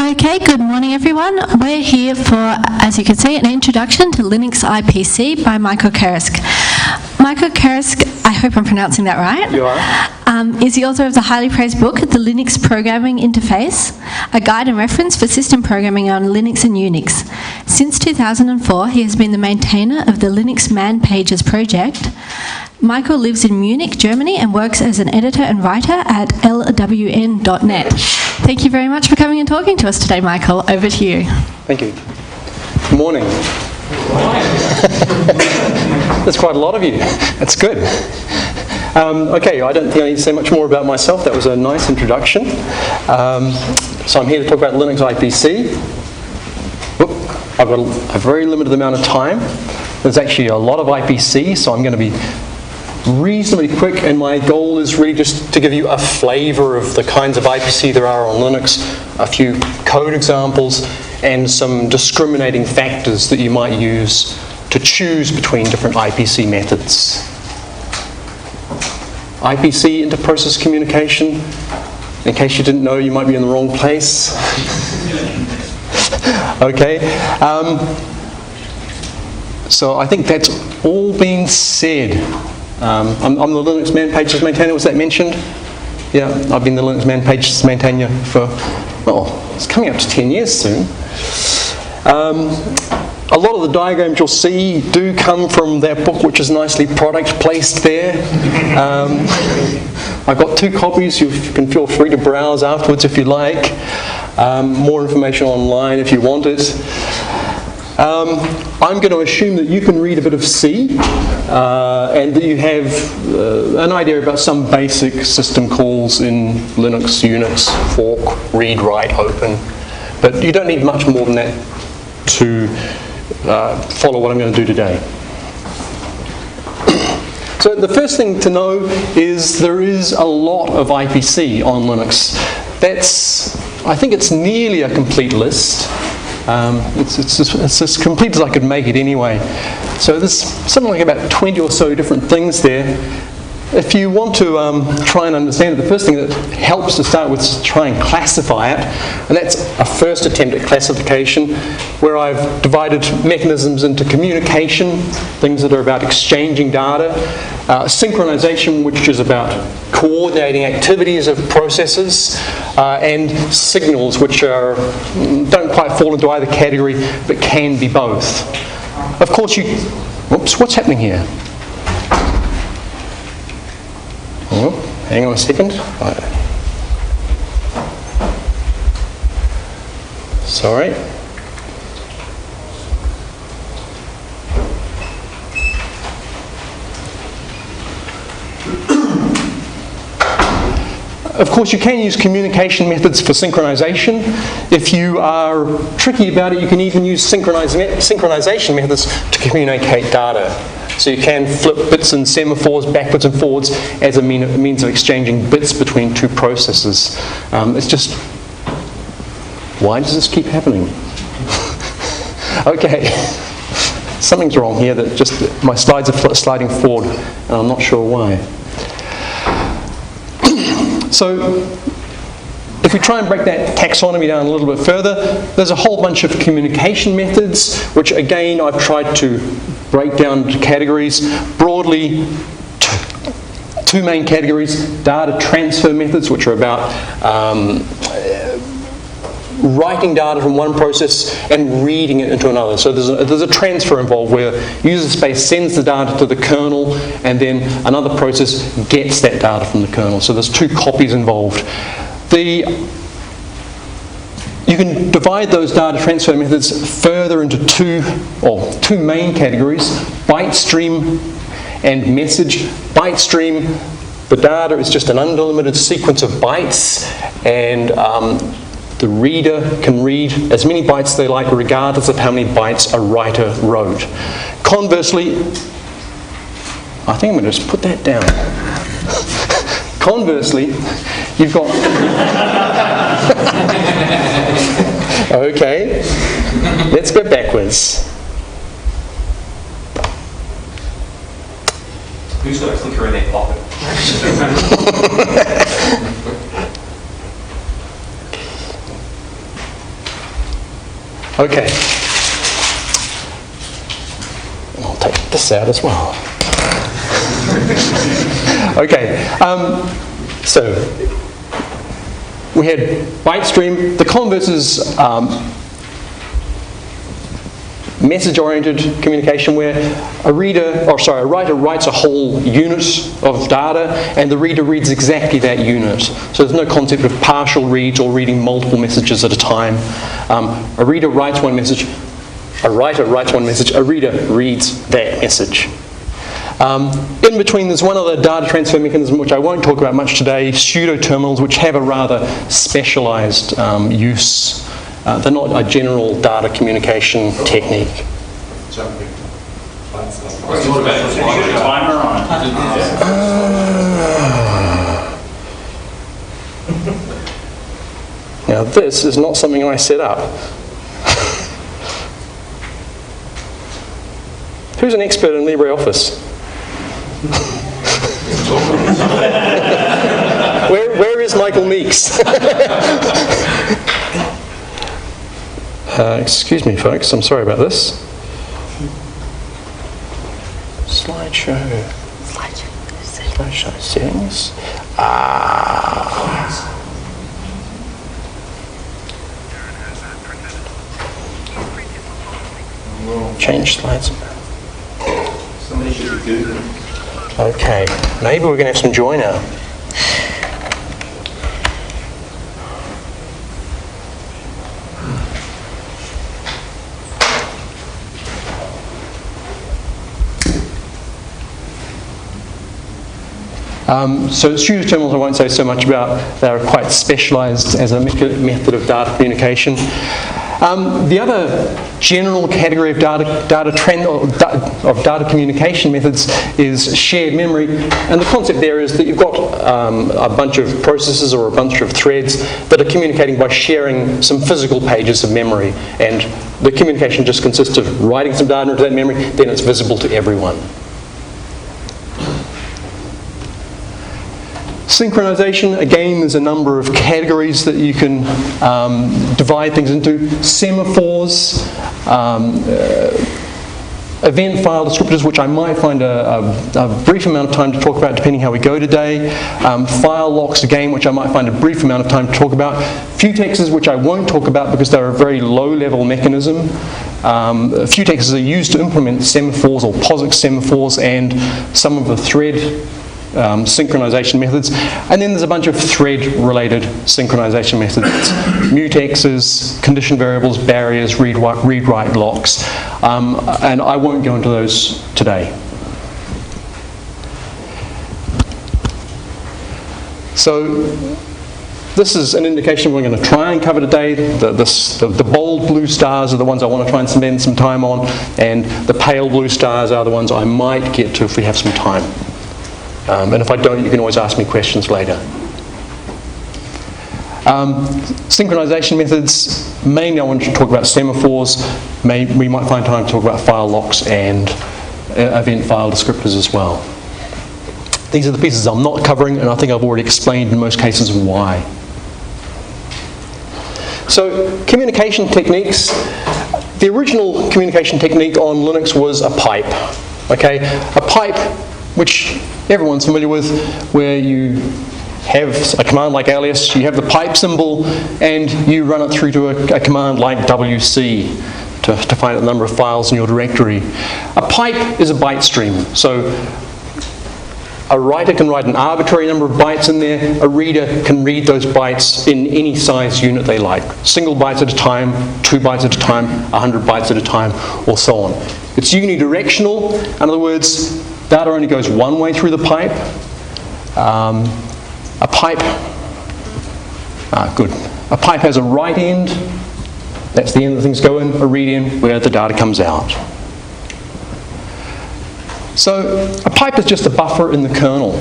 Okay, good morning everyone. We're here for, as you can see, an introduction to Linux IPC by Michael Karisk. Michael Karisk, I hope I'm pronouncing that right. You are. Is the author of the highly praised book, The Linux Programming Interface, a guide and reference for system programming on Linux and Unix. Since 2004, he has been the maintainer of the Linux Man Pages project. Michael lives in Munich, Germany, and works as an editor and writer at lwn.net. Thank you very much for coming and talking to us today, Michael. Over to you. Thank you. Good morning. There's quite a lot of you. That's good. Okay, I don't think I need to say much more about myself. That was a nice introduction. So I'm here to talk about Linux IPC. I've got a very limited amount of time. There's actually a lot of IPC, so I'm going to be reasonably quick, and my goal is really just to give you a flavour of the kinds of IPC there are on Linux, a few code examples, and some discriminating factors that you might use to choose between different IPC methods. IPC, inter-process communication. In case you didn't know, you might be in the wrong place. Okay. So I think that's all being said. I'm the Linux Man Pages maintainer. Was that mentioned? Yeah, I've been the Linux Man Pages maintainer for, well, it's coming up to 10 years soon. A lot of the diagrams you'll see do come from that book, which is nicely product placed there. I've got 2 copies. You can feel free to browse afterwards if you like. More information online if you want it. I'm going to assume that you can read a bit of C and that you have an idea about some basic system calls in Linux, Unix, fork, read, write, open. But you don't need much more than that to follow what I'm going to do today. So the first thing to know is there is a lot of IPC on Linux. I think it's nearly a complete list. It's as complete as I could make it anyway. So there's something like about 20 or so different things there. If you want to try and understand it, the first thing that helps to start with is to try and classify it. And that's a first attempt at classification, where I've divided mechanisms into communication, things that are about exchanging data, synchronization, which is about coordinating activities of processes, and signals, which don't quite fall into either category, but can be both. Of course, whoops, what's happening here? Oh, hang on a second. Sorry. Of course, you can use communication methods for synchronization. If you are tricky about it, you can even use synchronization methods to communicate data. So you can flip bits and semaphores backwards and forwards as a means of exchanging bits between 2 processes. It's just, why does this keep happening? Okay, something's wrong here, that just my slides are sliding forward, and I'm not sure why. So, if we try and break that taxonomy down a little bit further, there's a whole bunch of communication methods, which again I've tried to break down into categories. Broadly, 2 main categories: data transfer methods, which are about writing data from one process and reading it into another. So there's a transfer involved where user space sends the data to the kernel, and then another process gets that data from the kernel. So there's 2 copies involved. You can divide those data transfer methods further into 2 main categories: byte stream and message. Byte stream, the data is just an unlimited sequence of bytes, and the reader can read as many bytes they like, regardless of how many bytes a writer wrote. Conversely, I think I'm going to just put that down. Conversely, you've got... Okay, let's go backwards. Who's got a clicker in their pocket? Okay. I'll take this out as well. Okay. So we had byte stream. The converse is message-oriented communication, where a writer writes a whole unit of data, and the reader reads exactly that unit. So there's no concept of partial reads or reading multiple messages at a time. A reader writes one message, a writer writes one message, a reader reads that message. In between, there's one other data transfer mechanism which I won't talk about much today, pseudo-terminals, which have a rather specialized use. They're not a general data communication technique. Now this is not something I set up. Who's an expert in LibreOffice? Where is Michael Meeks? Excuse me, folks, I'm sorry about this. Slideshow settings. Change slides. Somebody should be Googling. Okay, maybe we're going to have some joy now. So pseudo-terminals I won't say so much about. They're quite specialized as a method of data communication. The other general category of data communication methods is shared memory, and the concept there is that you've got a bunch of processes or a bunch of threads that are communicating by sharing some physical pages of memory, and the communication just consists of writing some data into that memory, then it's visible to everyone. Synchronization, again, there's a number of categories that you can divide things into. Semaphores, event file descriptors, which I might find a brief amount of time to talk about depending how we go today. File locks, again, which I might find a brief amount of time to talk about. Futexes, which I won't talk about because they're a very low-level mechanism. Futexes are used to implement semaphores or POSIX semaphores and some of the thread synchronization methods, and then there's a bunch of thread-related synchronization methods. Mutexes, condition variables, barriers, read-write locks, and I won't go into those today. So this is an indication we're going to try and cover today. The bold blue stars are the ones I want to try and spend some time on, and the pale blue stars are the ones I might get to if we have some time. And if I don't, you can always ask me questions later. Synchronization methods, mainly I want to talk about semaphores. We might find time to talk about file locks and event file descriptors as well. These are the pieces I'm not covering, and I think I've already explained in most cases why. So, communication techniques. The original communication technique on Linux was a pipe. Okay, a pipe which everyone's familiar with, where you have a command like alias, you have the pipe symbol, and you run it through to a command like WC to find out the number of files in your directory. A pipe is a byte stream, so a writer can write an arbitrary number of bytes in there, a reader can read those bytes in any size unit they like. Single bytes at a time, 2 bytes at a time, 100 bytes at a time, or so on. It's unidirectional, in other words, data only goes one way through the pipe. A pipe has a write end, that's the end that things go in, a read end where the data comes out. So a pipe is just a buffer in the kernel.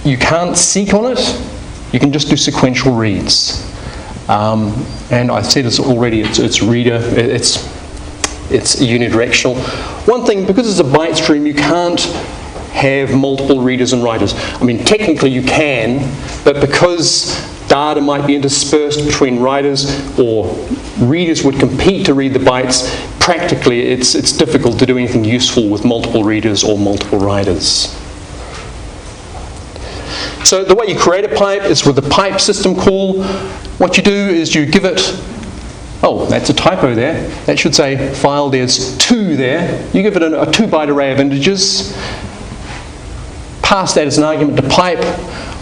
You can't seek on it, you can just do sequential reads. And I said it's already, it's reader, it's unidirectional. One thing, because it's a byte stream, you can't have multiple readers and writers. I mean, technically you can, but because data might be interspersed between writers, or readers would compete to read the bytes. Practically, it's difficult to do anything useful with multiple readers or multiple writers. So the way you create a pipe is with the pipe system call. What you do is you give it, oh, that's a typo there. That should say file, there's 2 there. You give it a 2-byte array of integers. Pass that as an argument to pipe.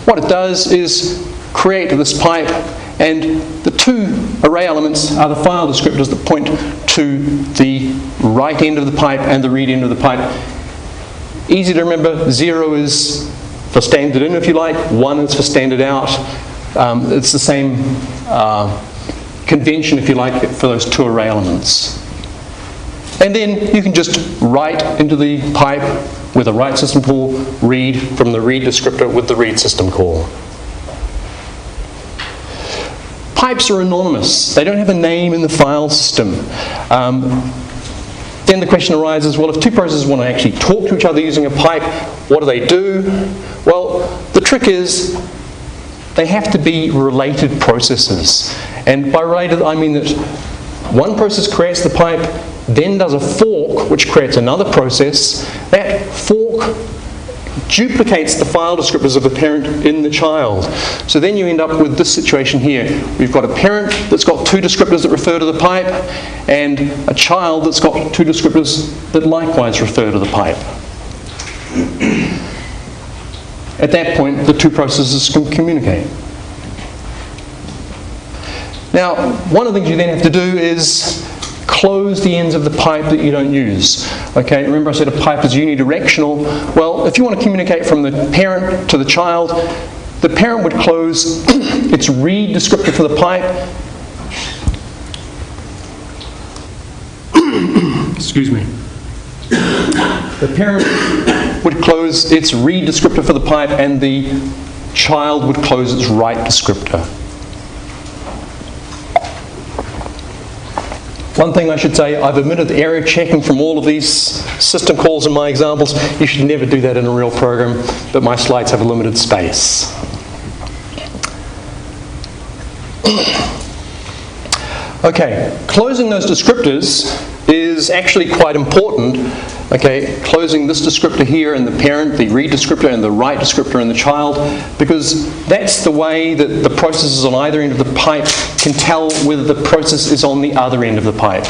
What it does is create this pipe, and the 2 array elements are the file descriptors that point to the write end of the pipe and the read end of the pipe. Easy to remember, 0 is for standard in, if you like, 1 is for standard out. It's the same convention, if you like, for those 2 array elements. And then you can just write into the pipe with a write system call, read from the read descriptor with the read system call. Pipes are anonymous. They don't have a name in the file system. Then the question arises, well, if 2 processes want to actually talk to each other using a pipe, what do? Well, the trick is they have to be related processes. And by related, I mean that one process creates the pipe, then does a fork, which creates another process. That fork duplicates the file descriptors of the parent in the child. So then you end up with this situation here. We've got a parent that's got 2 descriptors that refer to the pipe, and a child that's got 2 descriptors that likewise refer to the pipe. At that point, the 2 processes can communicate. Now, one of the things you then have to do is close the ends of the pipe that you don't use. Okay, remember I said a pipe is unidirectional. Well, if you want to communicate from the parent to the child, the parent would close its read descriptor for the pipe. Excuse me. The parent would close its read descriptor for the pipe, and the child would close its write descriptor. One thing I should say, I've omitted error checking from all of these system calls in my examples. You should never do that in a real program, but my slides have a limited space. Okay, closing those descriptors is actually quite important. Okay, closing this descriptor here in the parent, the read descriptor, and the write descriptor in the child, because that's the way that the processes on either end of the pipe can tell whether the process is on the other end of the pipe.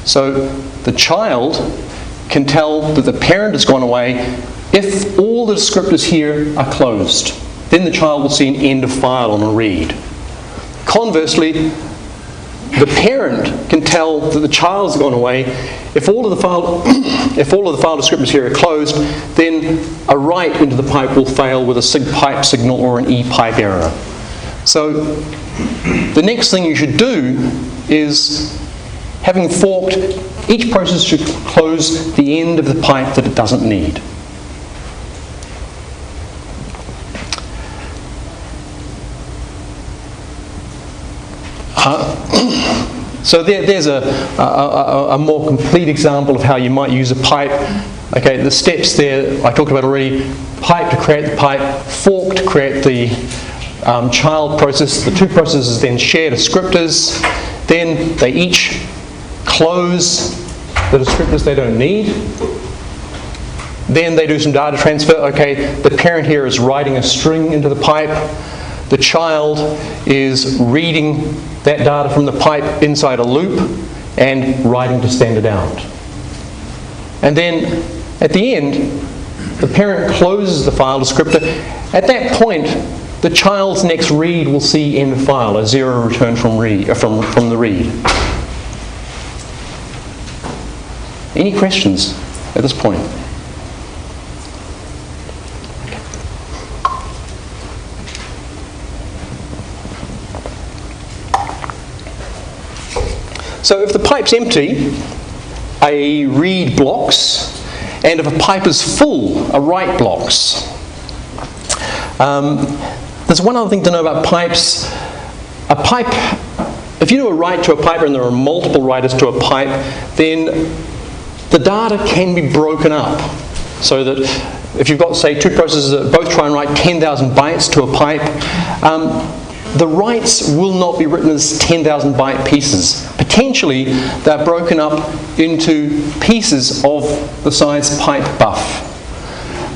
So the child can tell that the parent has gone away if all the descriptors here are closed. Then the child will see an end of file on a read. Conversely, the parent can tell that the child's gone away if all of the file descriptors here are closed. Then a write into the pipe will fail with a sig pipe signal or an e-pipe error. So the next thing you should do is, having forked, each process should close the end of the pipe that it doesn't need. So there's a more complete example of how you might use a pipe. Okay, the steps there I talked about already. Pipe to create the pipe, fork to create the child process. The 2 processes then share descriptors. Then they each close the descriptors they don't need. Then they do some data transfer. Okay, the parent here is writing a string into the pipe. The child is reading that data from the pipe inside a loop and writing to standard out. And then at the end, the parent closes the file descriptor. At that point, the child's next read will see end of file, a 0 return from the read. Any questions at this point? So if the pipe's empty, a read blocks, and if a pipe is full, a write blocks. There's one other thing to know about pipes. A pipe, if you do a write to a pipe and there are multiple writers to a pipe, then the data can be broken up. So that if you've got, say, 2 processes that both try and write 10,000 bytes to a pipe, the writes will not be written as 10,000 byte pieces. Potentially, they're broken up into pieces of the size pipe buff.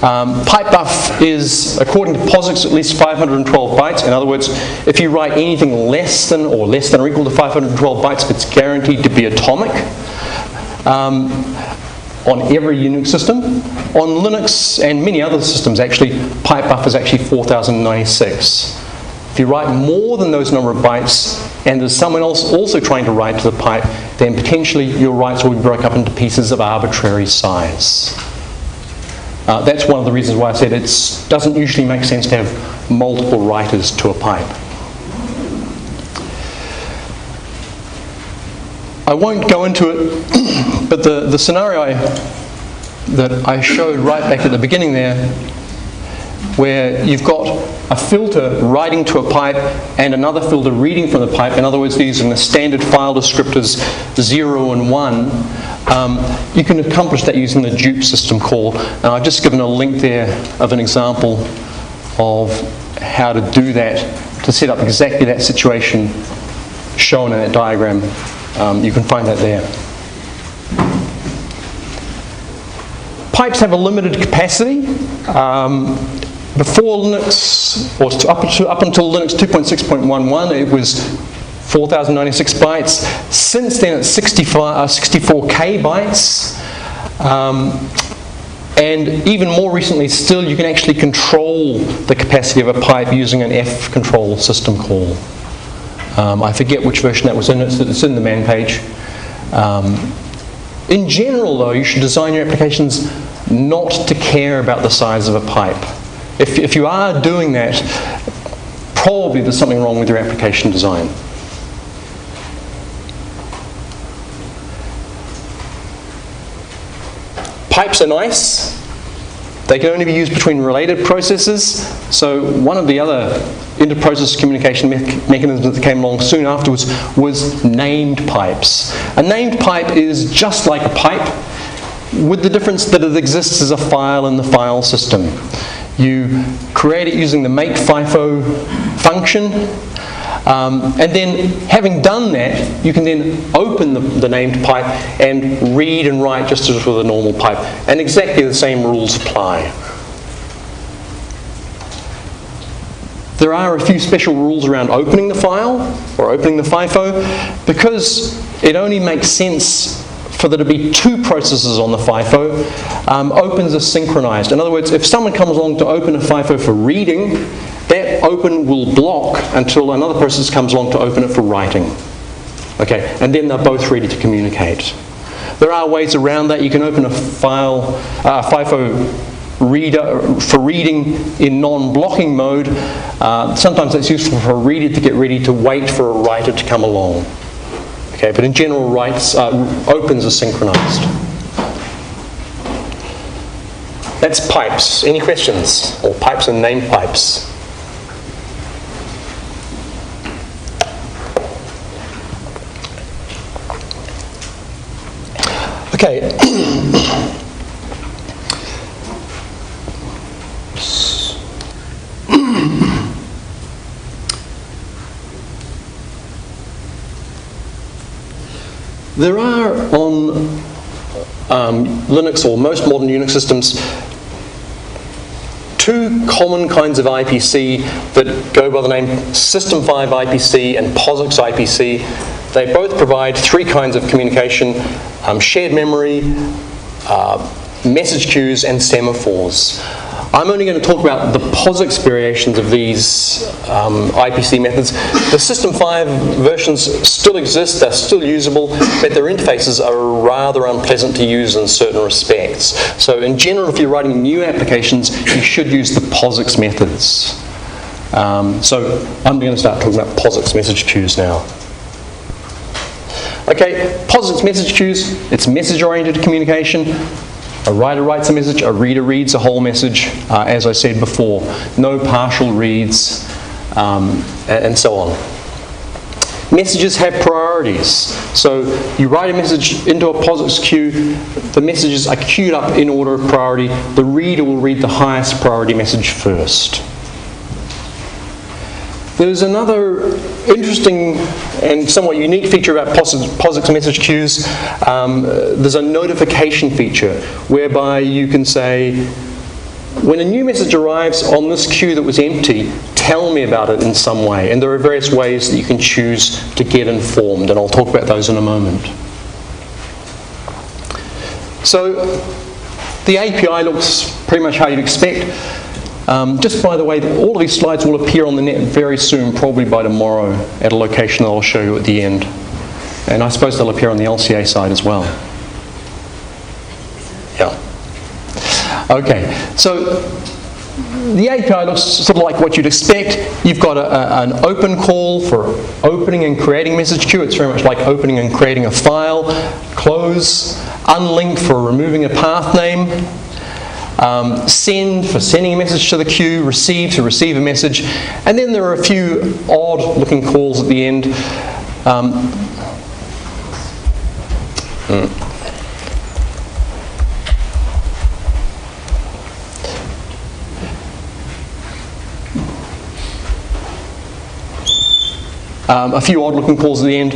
Pipe buff is, according to POSIX, at least 512 bytes. In other words, if you write anything less than or equal to 512 bytes, it's guaranteed to be atomic. On every Unix system. On Linux and many other systems, actually, pipe buff is actually 4096. If you write more than those number of bytes, and there's someone else also trying to write to the pipe, then potentially your writes will be broken up into pieces of arbitrary size. That's one of the reasons why I said it doesn't usually make sense to have multiple writers to a pipe. I won't go into it, but the scenario that I showed right back at the beginning there, where you've got a filter writing to a pipe and another filter reading from the pipe, in other words, these are the standard file descriptors 0 and 1, you can accomplish that using the dupe system call. And I've just given a link there of an example of how to do that, to set up exactly that situation shown in that diagram. You can find that there. Pipes have a limited capacity. Before Linux, or up until Linux 2.6.11, it was 4,096 bytes. Since then, it's 64K bytes. And even more recently still, you can actually control the capacity of a pipe using an F control system call. I forget which version that was in. It's in the man page. In general, though, you should design your applications not to care about the size of a pipe. If you are doing that, probably there's something wrong with your application design. Pipes are nice. They can only be used between related processes. So one of the other inter-process communication mechanisms that came along soon afterwards was named pipes. A named pipe is just like a pipe, with the difference that it exists as a file in the file system. You create it using the make FIFO function, and then having done that, you can then open the named pipe and read and write just as with a normal pipe. And exactly the same rules apply. There are a few special rules around opening the file or opening the FIFO, because it only makes sense for there to be two processes on the FIFO. Opens are synchronized. In other words, if someone comes along to open a FIFO for reading, that open will block until another process comes along to open it for writing. Okay, and then they're both ready to communicate. There are ways around that. You can open a FIFO reader for reading in non-blocking mode. Sometimes that's useful for a reader to get ready to wait for a writer to come along. Okay, but in general, opens are synchronized. That's pipes. Any questions? Or pipes and named pipes? Okay. There are on Linux or most modern Unix systems two common kinds of IPC that go by the name System 5 IPC and POSIX IPC. They both provide three kinds of communication: shared memory, message queues, and semaphores. I'm only going to talk about the POSIX variations of these IPC methods. The System 5 versions still exist, they're still usable, but their interfaces are rather unpleasant to use in certain respects. So in general, if you're writing new applications, you should use the POSIX methods. So I'm going to start talking about POSIX message queues now. Okay, POSIX message queues, it's message-oriented communication. A writer writes a message, a reader reads a whole message, as I said before. No partial reads, and so on. Messages have priorities. So you write a message into a POSIX queue, the messages are queued up in order of priority. The reader will read the highest priority message first. There's another interesting and somewhat unique feature about POSIX message queues. There's a notification feature whereby you can say, when a new message arrives on this queue that was empty, tell me about it in some way. And there are various ways that you can choose to get informed, and I'll talk about those in a moment. So the API looks pretty much how you'd expect. Just by the way, all of these slides will appear on the net very soon, probably by tomorrow, at a location that I'll show you at the end. And I suppose they'll appear on the LCA side as well. Yeah. Okay, so the API looks sort of like what you'd expect. You've got an open call for opening and creating message queue. It's very much like opening and creating a file. Close, unlink for removing a path name. Send for sending a message to the queue. Receive to receive a message. And then there are a few odd looking calls at the end. A few odd looking calls at the end.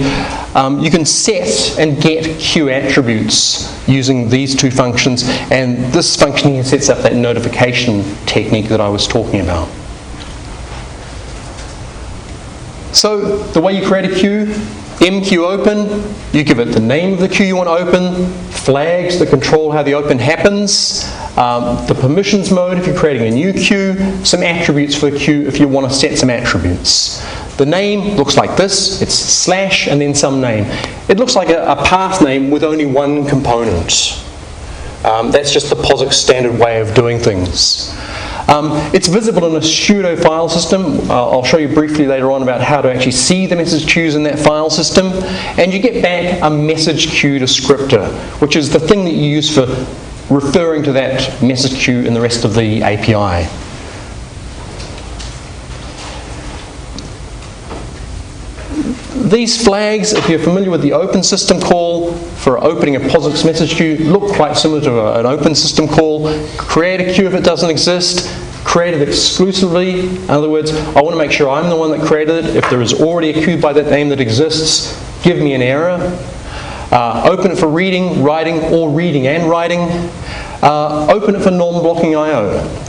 You can set and get queue attributes using these two functions, and this function here sets up that notification technique that I was talking about. So the way you create a queue, mqueue_open, you give it the name of the queue you want to open, flags that control how the open happens, the permissions mode if you're creating a new queue, some attributes for the queue if you want to set some attributes. The name looks like this. It's slash and then some name. It looks like a path name with only one component. That's just the POSIX standard way of doing things. It's visible in a pseudo file system. I'll show you briefly later on about how to actually see the message queues in that file system. And you get back a message queue descriptor, which is the thing that you use for referring to that message queue in the rest of the API. These flags, if you're familiar with the open system call for opening a POSIX message queue, look quite similar to an open system call. Create a queue if it doesn't exist. Create it exclusively. In other words, I want to make sure I'm the one that created it. If there is already a queue by that name that exists, give me an error. Open it for reading, writing, or reading and writing. Open it for non-blocking I/O.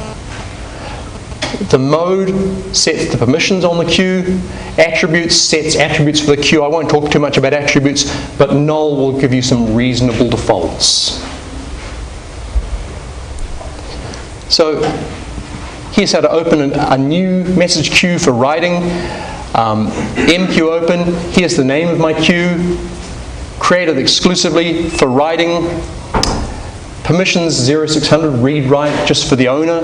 The mode sets the permissions on the queue. Attributes sets attributes for the queue. I won't talk too much about attributes, but null will give you some reasonable defaults. So here's how to open a new message queue for writing. mqueue_open. Here's the name of my queue. Create it exclusively for writing. Permissions 0600, read, write, just for the owner.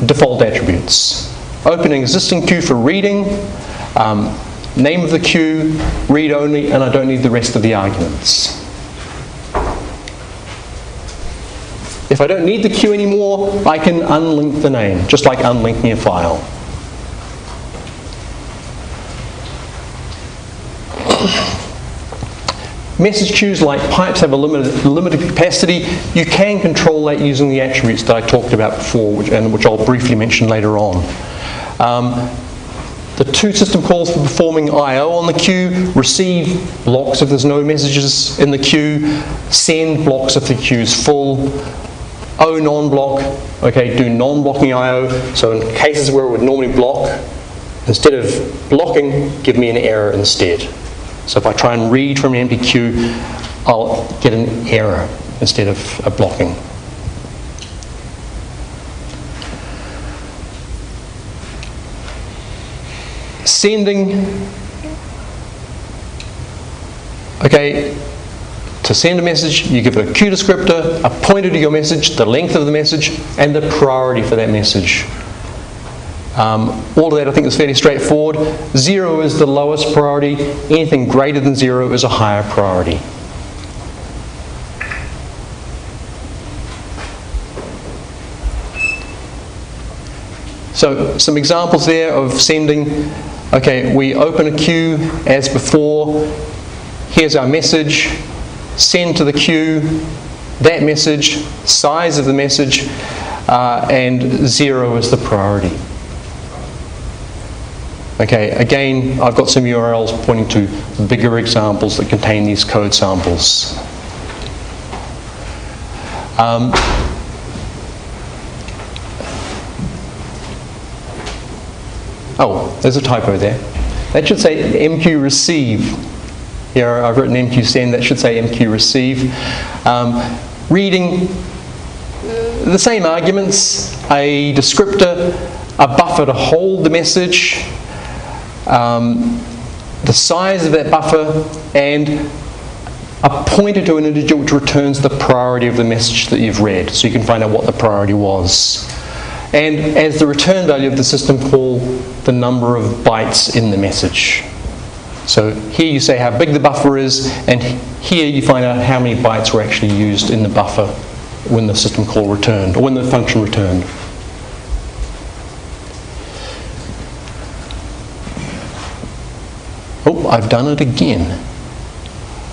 Default attributes. Open an existing queue for reading. Name of the queue, read only, and I don't need the rest of the arguments. If I don't need the queue anymore, I can unlink the name, just like unlinking a file. Message queues like pipes have a limited capacity. You can control that using the attributes that I talked about before, which I'll briefly mention later on. The two system calls for performing I/O on the queue. Receive blocks if there's no messages in the queue. Send blocks if the queue is full. O non-block, okay, do non-blocking I/O. So in cases where it would normally block, instead of blocking, give me an error instead. So if I try and read from an empty queue, I'll get an error instead of a blocking. Sending. Okay, to send a message, you give it a queue descriptor, a pointer to your message, the length of the message, and the priority for that message. All of that I think is fairly straightforward. 0 is the lowest priority. Anything greater than 0 is a higher priority. So some examples there of sending. Okay, we open a queue as before. Here's our message. Send to the queue. That message, size of the message, and 0 is the priority. Okay, again, I've got some URLs pointing to bigger examples that contain these code samples. Oh, there's a typo there. That should say MQ receive. Here I've written MQ send, that should say MQ receive. Reading the same arguments, a descriptor, a buffer to hold the message, the size of that buffer, and a pointer to an integer which returns the priority of the message that you've read, so you can find out what the priority was. And as the return value of the system call, the number of bytes in the message. So here you say how big the buffer is, and here you find out how many bytes were actually used in the buffer when the system call returned, or when the function returned. Oh, I've done it again.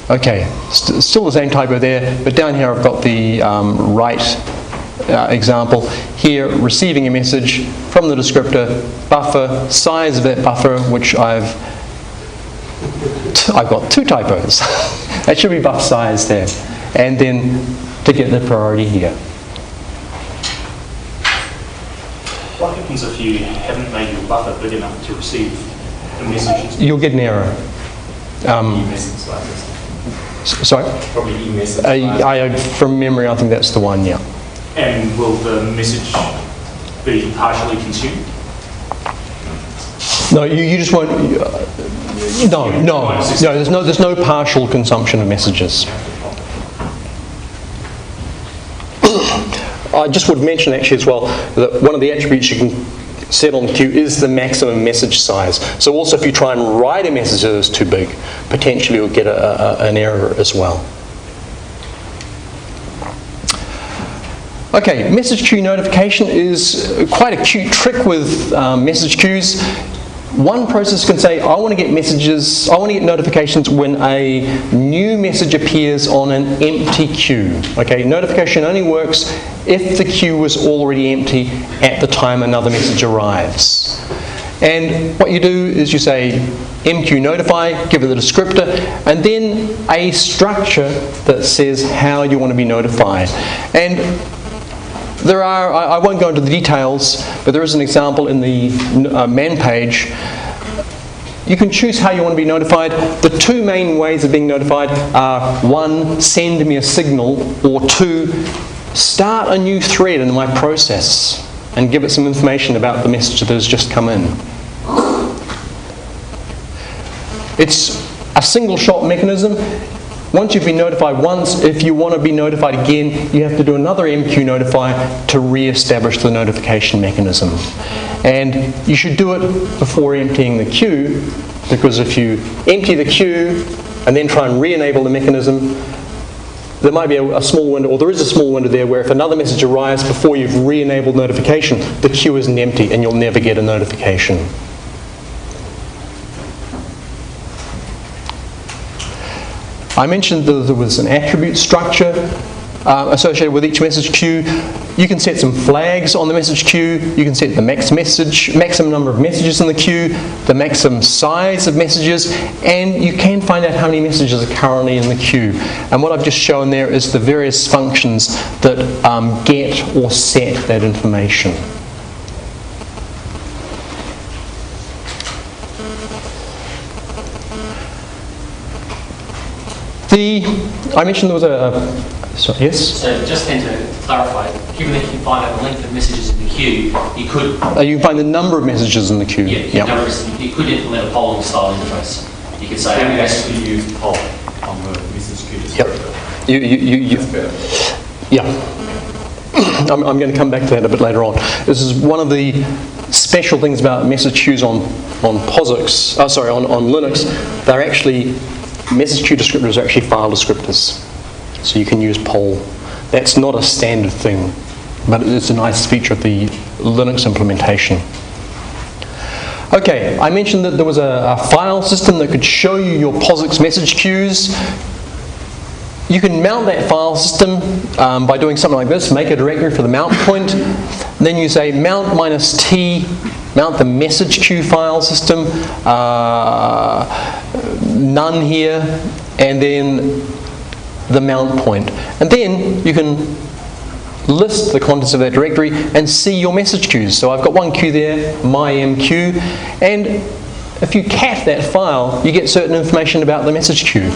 Okay, still the same typo there, but down here I've got the right example. Here, receiving a message from the descriptor, buffer, size of that buffer, which I've got two typos. That should be buffer size there. And then to get the priority here. What happens if you haven't made your buffer big enough to receive the message? You'll get an error. E-message like this. Sorry? Probably e-message. From memory, I think that's the one, yeah. And will the message be partially consumed? No, you just won't. No. There's no partial consumption of messages. I just would mention actually as well that one of the attributes you can set on the queue is the maximum message size. So also if you try and write a message that is too big, potentially you'll get an error as well. Okay, message queue notification is quite a cute trick with message queues. One process can say, I want to get messages, I want to get notifications when a new message appears on an empty queue. Okay, notification only works if the queue was already empty at the time another message arrives. And what you do is you say MQ notify, give it the descriptor, and then a structure that says how you want to be notified. And there are, I won't go into the details, but there is an example in the man page. You can choose how you want to be notified. The two main ways of being notified are 1, send me a signal, or 2, start a new thread in my process and give it some information about the message that has just come in. It's a single shot mechanism. Once you've been notified once, if you want to be notified again, you have to do another MQ notify to re-establish the notification mechanism. And you should do it before emptying the queue, because if you empty the queue and then try and re-enable the mechanism, there might be a small window, or there is a small window there where if another message arrives before you've re-enabled notification, the queue isn't empty and you'll never get a notification. I mentioned that there was an attribute structure associated with each message queue. You can set some flags on the message queue. You can set the maximum number of messages in the queue, the maximum size of messages, and you can find out how many messages are currently in the queue. And what I've just shown there is the various functions that get or set that information. I mentioned there was yes? So just then to clarify, given that you can find out the length of messages in the queue, you could... you can find the number of messages in the queue. Yeah, you could implement a polling style interface. You could say... Can you actually use poll on the message queue? Yep. I'm going to come back to that a bit later on. This is one of the special things about message queues on POSIX, on Linux. They're actually... Message queue descriptors are actually file descriptors, so you can use poll. That's not a standard thing, but it's a nice feature of the Linux implementation. Okay, I mentioned that there was a file system that could show you your POSIX message queues. You can mount that file system by doing something like this. Make a directory for the mount point. Then you say mount -t mount the message queue file system, none here, and then the mount point. And then you can list the contents of that directory and see your message queues. So I've got one queue there, mymq, and if you cat that file, you get certain information about the message queue.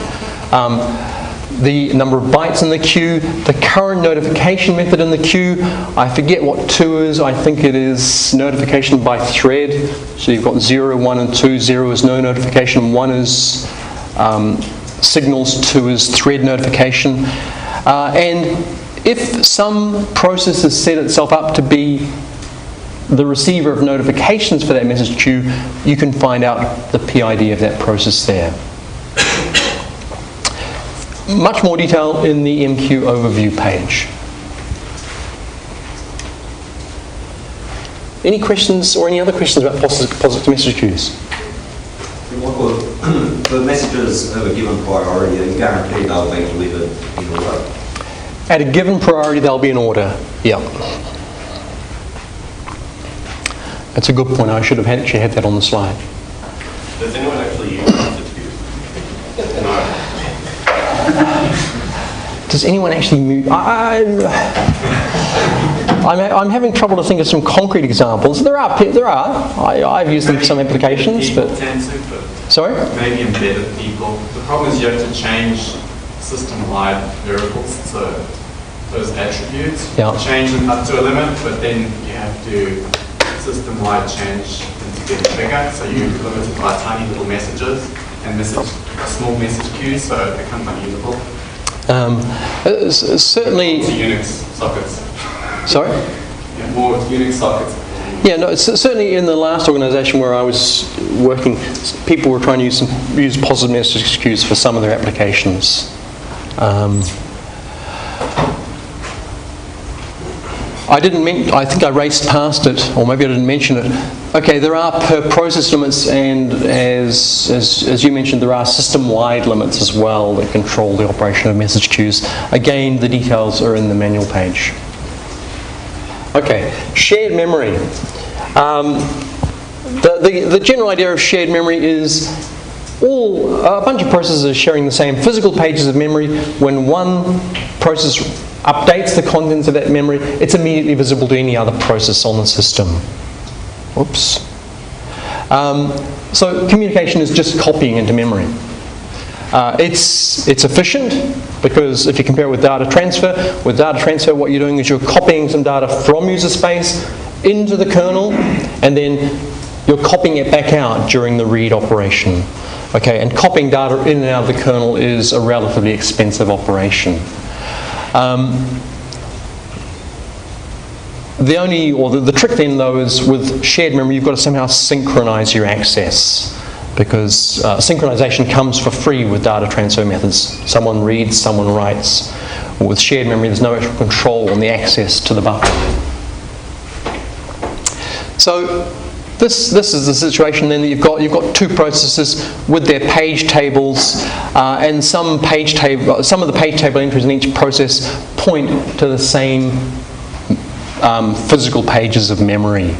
The number of bytes in the queue, the current notification method in the queue. I forget what 2 is. I think it is notification by thread. So you've got 0, 1, and 2. 0 is no notification. 1 is signals. 2 is thread notification. And if some process has set itself up to be the receiver of notifications for that message queue, you can find out the PID of that process there. Much more detail in the MQ overview page. Any questions or any other questions about POSIX message queues? The messages of a given priority are guaranteed they'll be delivered in order. At a given priority, they'll be in order. Yeah. That's a good point. I should have actually had that on the slide. Does anyone actually use message queues? No. Does anyone actually move? I'm having trouble to think of some concrete examples. There are. I've used them for some applications, but sorry. Maybe embedded people. The problem is you have to change system-wide variables, so those attributes. Yeah. Change them up to a limit, but then you have to system-wide change them to get bigger. So you're limited by tiny little messages and small message queues, so it becomes unusable. Certainly. To Unix sockets. Sorry? Yeah, more Unix sockets. Yeah, no, certainly in the last organisation where I was working, people were trying to use POSIX message queues for some of their applications. I think I raced past it, or maybe I didn't mention it. Okay, there are per process limits, and as you mentioned, there are system-wide limits as well that control the operation of message queues. Again, the details are in the manual page. Okay, shared memory. The general idea of shared memory is a bunch of processes sharing the same physical pages of memory. When one process updates the contents of that memory, it's immediately visible to any other process on the system. Oops. So communication is just copying into memory. It's efficient because if you compare it with data transfer, what you're doing is you're copying some data from user space into the kernel, and then you're copying it back out during the read operation. Okay, and copying data in and out of the kernel is a relatively expensive operation. The trick then though is with shared memory, you've got to somehow synchronize your access, because synchronization comes for free with data transfer methods. Someone reads, someone writes. With shared memory, there's no actual control on the access to the buffer. So this is the situation then that you've got two processes with their page tables, and some of the page table entries in each process point to the same physical pages of memory.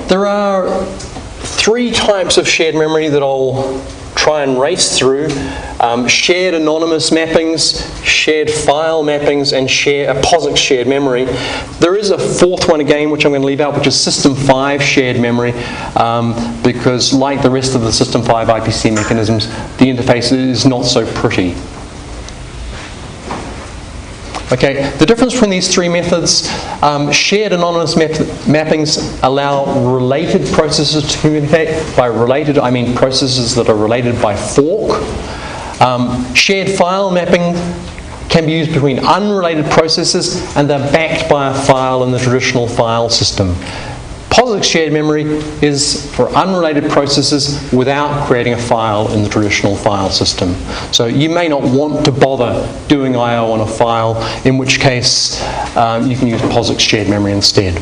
There are three types of shared memory that I'll try and race through. Shared anonymous mappings, shared file mappings, and POSIX shared memory. There is a fourth one again, which I'm going to leave out, which is System 5 shared memory, because like the rest of the System 5 IPC mechanisms, the interface is not so pretty. Okay, the difference between these three methods, shared anonymous mappings allow related processes to communicate. By related, I mean processes that are related by fork. Shared file mapping can be used between unrelated processes, and they're backed by a file in the traditional file system. POSIX shared memory is for unrelated processes without creating a file in the traditional file system. So you may not want to bother doing I/O on a file, in which case you can use POSIX shared memory instead.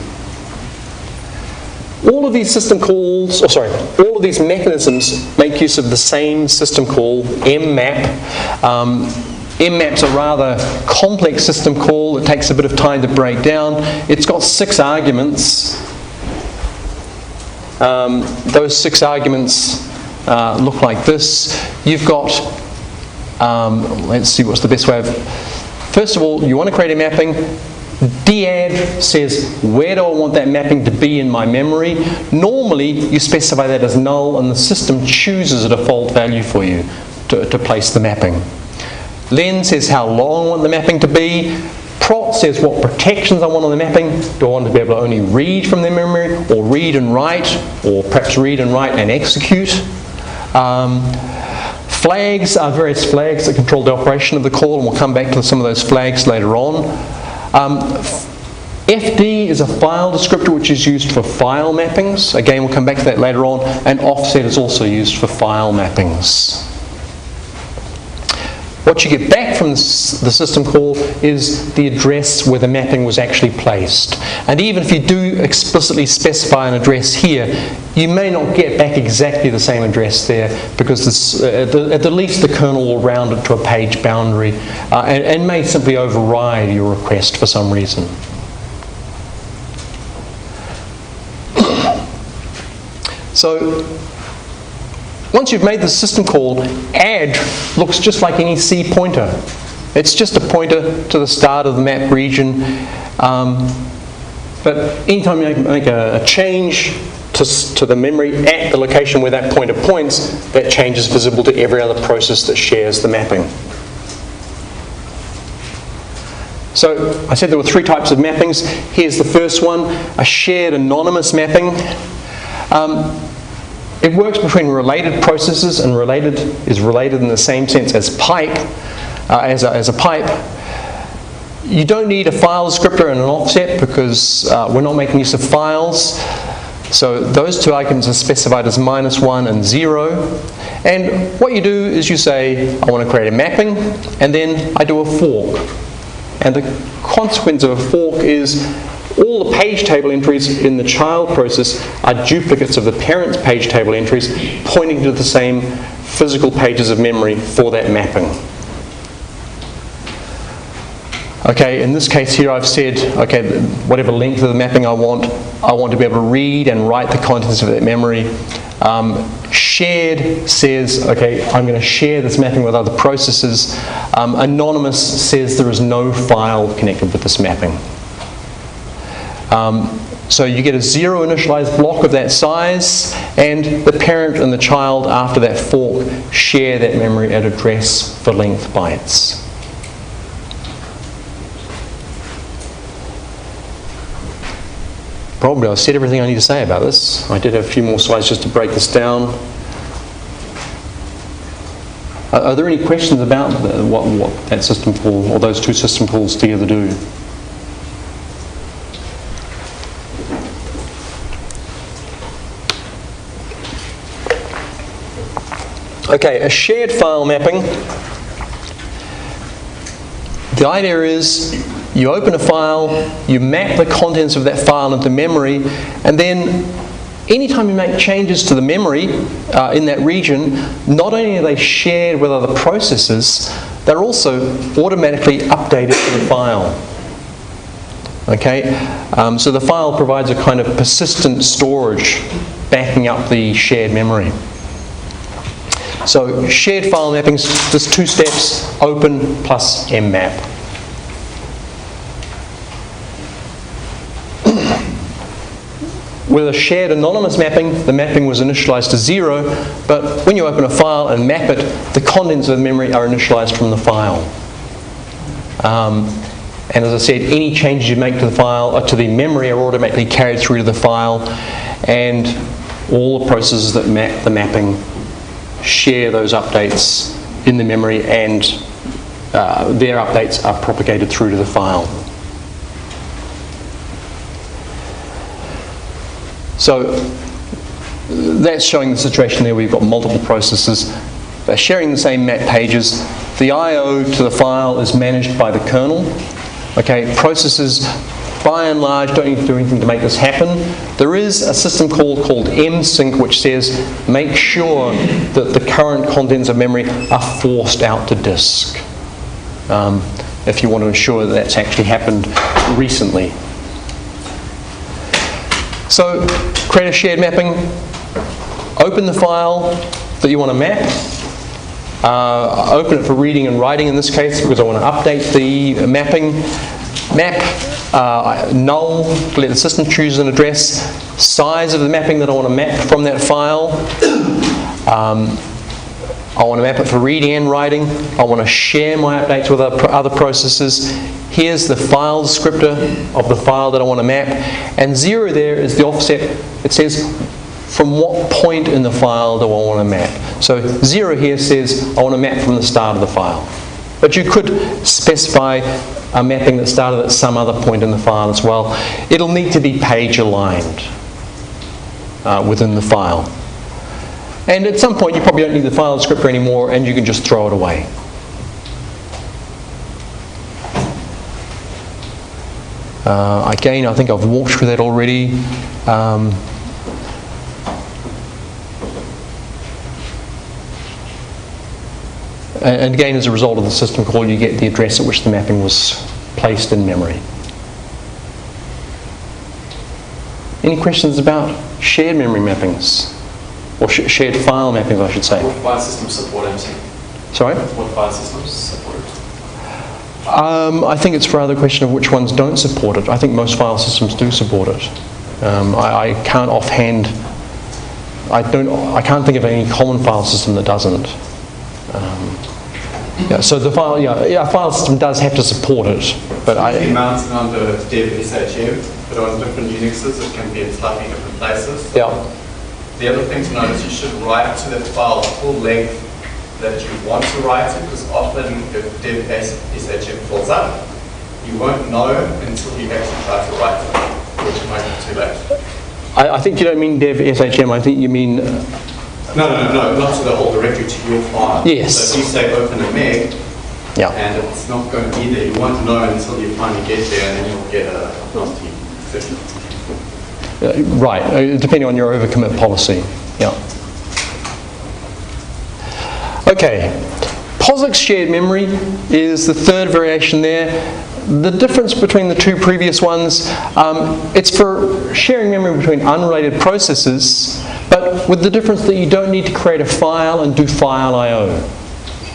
All of these all of these mechanisms make use of the same system call, mmap. mmap's a rather complex system call. It takes a bit of time to break down. It's got 6 arguments. Those 6 arguments look like this. You've got, let's see what's the best way of, first of all, you want to create a mapping. dadd says, where do I want that mapping to be in my memory? Normally, you specify that as null, and the system chooses a default value for you to place the mapping. Len says how long I want the mapping to be. Prot says what protections I want on the mapping. Do I want to be able to only read from the memory, or read and write, or perhaps read and write and execute? Flags are various flags that control the operation of the call, and we'll come back to some of those flags later on. FD is a file descriptor which is used for file mappings. Again, we'll come back to that later on. And offset is also used for file mappings. What you get back from the system call is the address where the mapping was actually placed. And even if you do explicitly specify an address here, you may not get back exactly the same address there, because this, at the least the kernel will round it to a page boundary and may simply override your request for some reason. So, once you've made the system call, add looks just like any C pointer. It's just a pointer to the start of the map region. But anytime you make a change to the memory at the location where that pointer points, that change is visible to every other process that shares the mapping. So I said there were 3 types of mappings. Here's the first one, a shared anonymous mapping. It works between related processes, and related is related in the same sense as pipe, as a pipe. You don't need a file descriptor and an offset because we're not making use of files. So those 2 icons are specified as -1 and 0. And what you do is you say, I want to create a mapping, and then I do a fork. And the consequence of a fork is all the page table entries in the child process are duplicates of the parent's page table entries, pointing to the same physical pages of memory for that mapping. Okay, in this case here I've said, okay, whatever length of the mapping I want to be able to read and write the contents of that memory. Shared says, okay, I'm going to share this mapping with other processes. Anonymous says there is no file connected with this mapping. So you get a 0 initialized block of that size, and the parent and the child after that fork share that memory at address for length bytes. Probably I've said everything I need to say about this. I did have a few more slides just to break this down. Are there any questions about what that system call, or those 2 system calls together do? Okay, a shared file mapping. The idea is you open a file, you map the contents of that file into memory, and then anytime you make changes to the memory in that region, not only are they shared with other processes, they're also automatically updated to the file. Okay, so the file provides a kind of persistent storage backing up the shared memory. So shared file mappings, just 2 steps, open plus mmap. With a shared anonymous mapping, the mapping was initialized to 0, but when you open a file and map it, the contents of the memory are initialized from the file. And as I said, any changes you make to the file or to the memory are automatically carried through to the file, and all the processes that map the mapping share those updates in the memory, and their updates are propagated through to the file. So that's showing the situation there where you've got multiple processes. They're sharing the same map pages. The I/O to the file is managed by the kernel. Okay, processes by and large don't need to do anything to make this happen. There is a system call called msync which says make sure that the current contents of memory are forced out to disk. if you want to ensure that that's actually happened recently. So, create a shared mapping, open the file that you want to map, open it for reading and writing in this case because I want to update the mapping. Map null, let the system choose an address, size of the mapping that I want to map from that file. I want to map it for reading and writing. I want to share my updates with other processes. Here's the file descriptor of the file that I want to map. And 0 there is the offset. It says from what point in the file do I want to map. So 0 here says I want to map from the start of the file. But you could specify a mapping that started at some other point in the file as well. It'll need to be page aligned within the file. And at some point you probably don't need the file descriptor anymore and you can just throw it away. Again, I think I've walked through that already. And again, as a result of the system call, you get the address at which the mapping was placed in memory. Any questions about shared memory mappings? Or shared file mappings, I should say. What file systems support MC? Sorry? What file systems support it? I think it's for the question of which ones don't support it. I think most file systems do support it. I can't offhand, I can't think of any common file system that doesn't. So the file, a file system does have to support it, but It mounts under dev SHM, but on different Unixes it can be in slightly different places. yeah. The other thing to note is you should write to that file the full length that you want to write it, because often if dev SHM fills up, you won't know until you actually try to write it, which might be too late. I think you don't mean dev SHM, I think you mean... No, not to the whole directory, to your file. Yes. So if you say open a meg, yeah. and it's not going to be there, you won't know until you finally get there, and then you'll get a nasty session. Right, depending on your overcommit policy. Yeah. Okay, POSIX shared memory is the third variation there. The difference between the two previous ones, it's for sharing memory between unrelated processes, but with the difference that you don't need to create a file and do file I/O.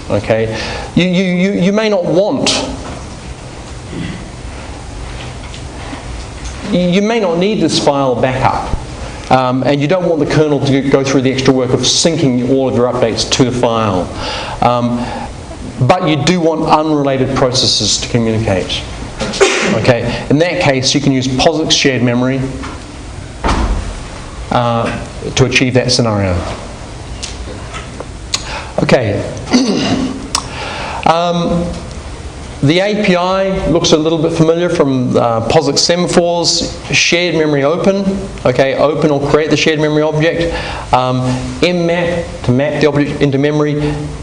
Okay, you may not want. You may not need this file backup, and you don't want the kernel to go through the extra work of syncing all of your updates to the file. But you do want unrelated processes to communicate. Okay, in that case, you can use POSIX shared memory to achieve that scenario. Okay. The API looks a little bit familiar from POSIX semaphores. Shared memory open. Okay, open or create the shared memory object. mmap to map the object into memory.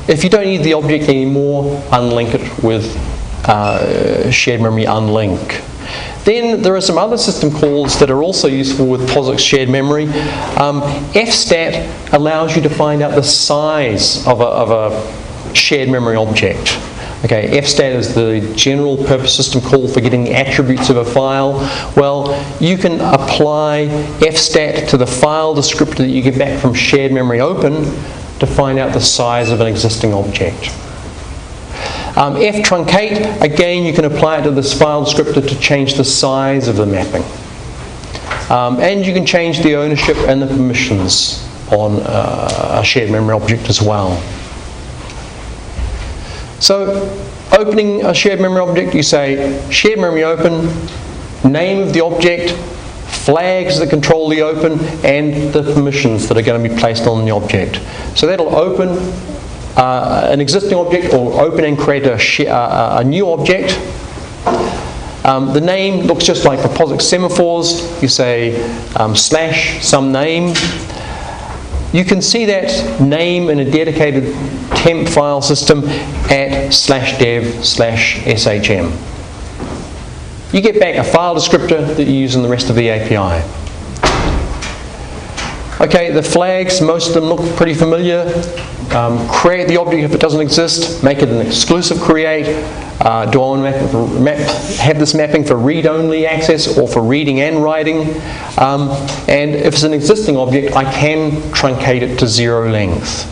If you don't need the object anymore, unlink it with shared memory unlink. Then there are some other system calls that are also useful with POSIX shared memory. fstat allows you to find out the size of a shared memory object. Okay, fstat is the general purpose system call for getting the attributes of a file. Well, you can apply fstat to the file descriptor that you get back from shared memory open to find out the size of an existing object. ftruncate, again, you can apply it to this file descriptor to change the size of the mapping. And you can change the ownership and the permissions on a shared memory object as well. So, opening a shared memory object, you say shared memory open, name of the object, flags that control the open, and the permissions that are going to be placed on the object. So that'll open an existing object, or open and create a new object. The name looks just like the POSIX semaphores. You say slash some name. You can see that name in a dedicated temp file system at /dev/shm. You get back a file descriptor that you use in the rest of the API. Okay, the flags, most of them look pretty familiar. Create the object if it doesn't exist, make it an exclusive create, Do I want to have this mapping for read-only access or for reading and writing? And if it's an existing object, I can truncate it to 0 length.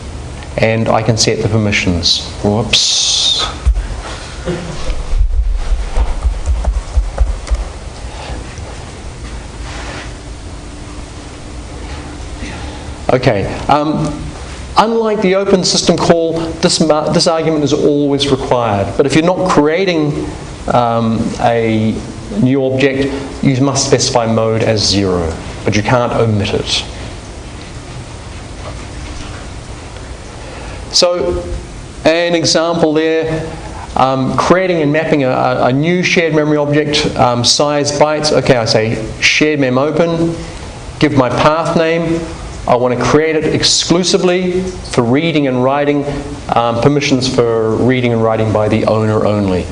And I can set the permissions. Whoops. Okay. Unlike the open system call, this argument is always required. But if you're not creating a new object, you must specify mode as 0, but you can't omit it. So, an example there, creating and mapping a new shared memory object, size bytes. Okay, I say shared mem open, give my path name. I want to create it exclusively for reading and writing, permissions for reading and writing by the owner only.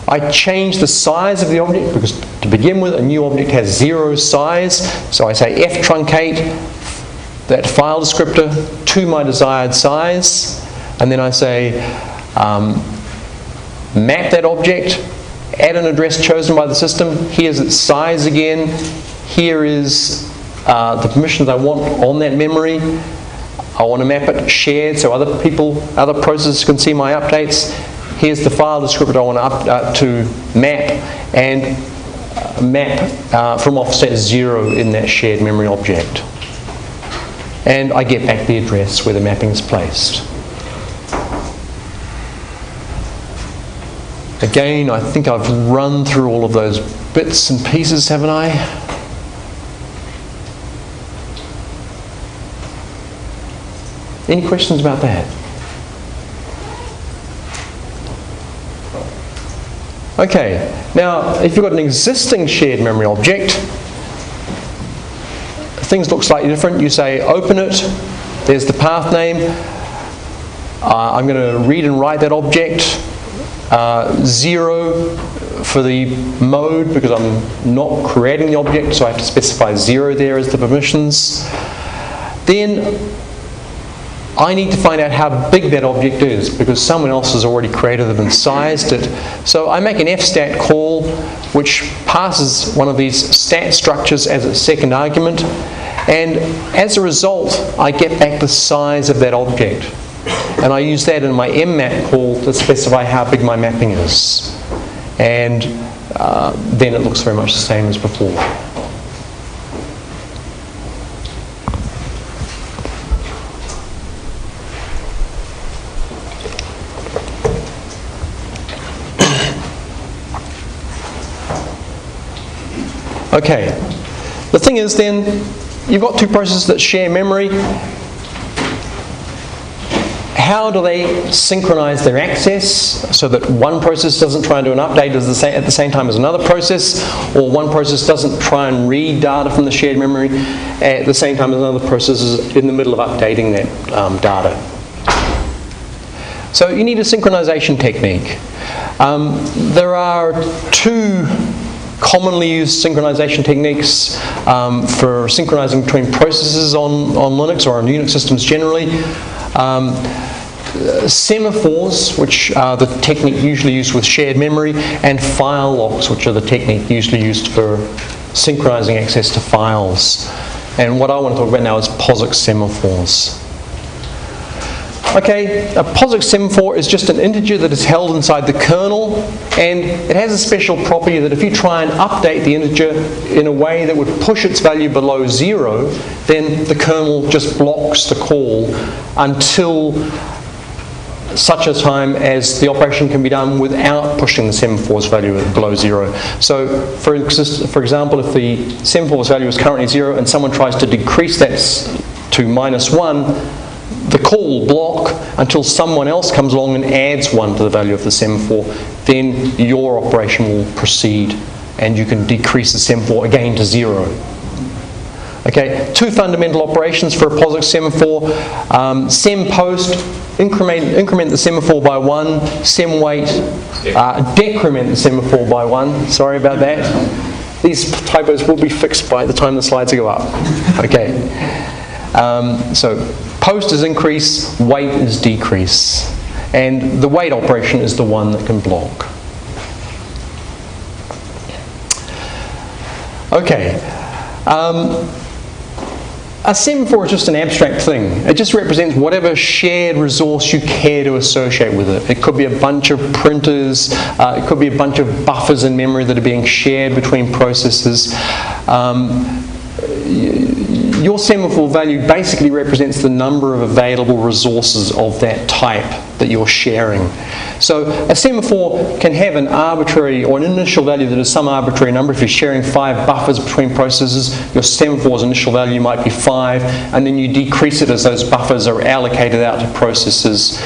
I change the size of the object because to begin with, a new object has 0 size. So I say f truncate that file descriptor to my desired size, and then I say map that object, add an address chosen by the system. Here's its size again. Here is the permissions I want on that memory. I want to map it shared so other people, other processes can see my updates. Here's the file descriptor I want to map, and map from offset 0 in that shared memory object. And I get back the address where the mapping is placed. Again, I think I've run through all of those bits and pieces, haven't I? Any questions about that? Okay, now if you've got an existing shared memory object, things look slightly different. You say open it, there's the path name. I'm going to read and write that object. 0 for the mode because I'm not creating the object, so I have to specify 0 there as the permissions. Then I need to find out how big that object is because someone else has already created it and sized it. So I make an fstat call which passes one of these stat structures as a second argument, and as a result I get back the size of that object. And I use that in my mmap call to specify how big my mapping is. And then it looks very much the same as before. Okay, the thing is then, you've got two processes that share memory. How do they synchronize their access so that one process doesn't try and do an update at the same time as another process, or one process doesn't try and read data from the shared memory at the same time as another process is in the middle of updating that data? So you need a synchronization technique. There are two commonly used synchronization techniques for synchronizing between processes on Linux or on Unix systems generally. Semaphores, which are the technique usually used with shared memory, and file locks, which are the technique usually used for synchronizing access to files. And what I want to talk about now is POSIX semaphores. Okay, a POSIX semaphore is just an integer that is held inside the kernel, and it has a special property that if you try and update the integer in a way that would push its value below 0, then the kernel just blocks the call until such a time as the operation can be done without pushing the semaphore's value below 0. So, for example, if the semaphore's value is currently 0 and someone tries to decrease that to -1, the call will block until someone else comes along and adds 1 to the value of the semaphore. Then your operation will proceed and you can decrease the semaphore again to 0. Okay, two fundamental operations for a POSIX semaphore. Sempost, increment the semaphore by 1. Semwait, decrement the semaphore by 1. Sorry about that. These typos will be fixed by the time the slides go up. Okay. So post is increase, wait is decrease. and the wait operation is the one that can block. Okay. A semaphore is just an abstract thing. It just represents whatever shared resource you care to associate with it. It could be a bunch of printers, it could be a bunch of buffers in memory that are being shared between processes. Your semaphore value basically represents the number of available resources of that type that you're sharing. So a semaphore can have an arbitrary or an initial value that is some arbitrary number. If you're sharing 5 buffers between processes, your semaphore's initial value might be 5, and then you decrease it as those buffers are allocated out to processes.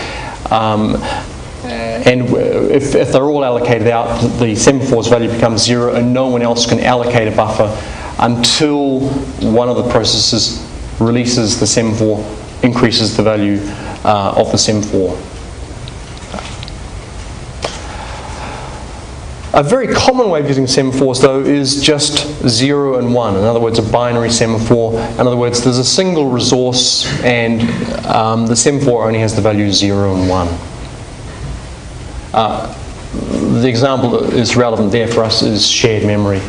And if they're all allocated out, the semaphore's value becomes 0, and no one else can allocate a buffer until one of the processes releases the semaphore, increases the value of the semaphore. A very common way of using semaphores, though, is just 0 and 1. In other words, a binary semaphore. In other words, there's a single resource, and the semaphore only has the values 0 and 1. The example that is relevant there for us is shared memory.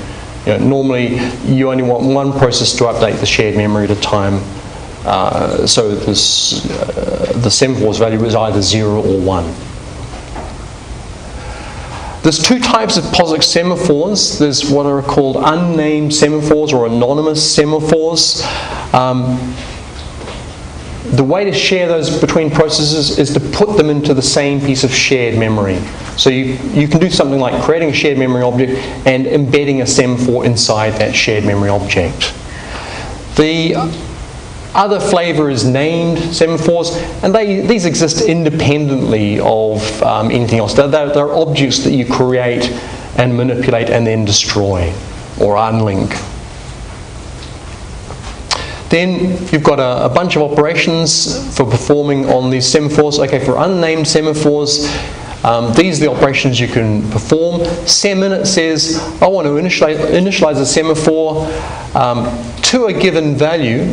Normally, you only want one process to update the shared memory at a time, so the semaphore's value is either 0 or 1. There's 2 types of POSIX semaphores. There's what are called unnamed semaphores or anonymous semaphores. The way to share those between processes is to put them into the same piece of shared memory. So you can do something like creating a shared memory object and embedding a semaphore inside that shared memory object. The other flavor is named semaphores, and these exist independently of anything else. They're objects that you create and manipulate and then destroy or unlink. Then you've got a bunch of operations for performing on these semaphores. Okay, for unnamed semaphores, these are the operations you can perform. seminit says, I want to initialize a semaphore to a given value.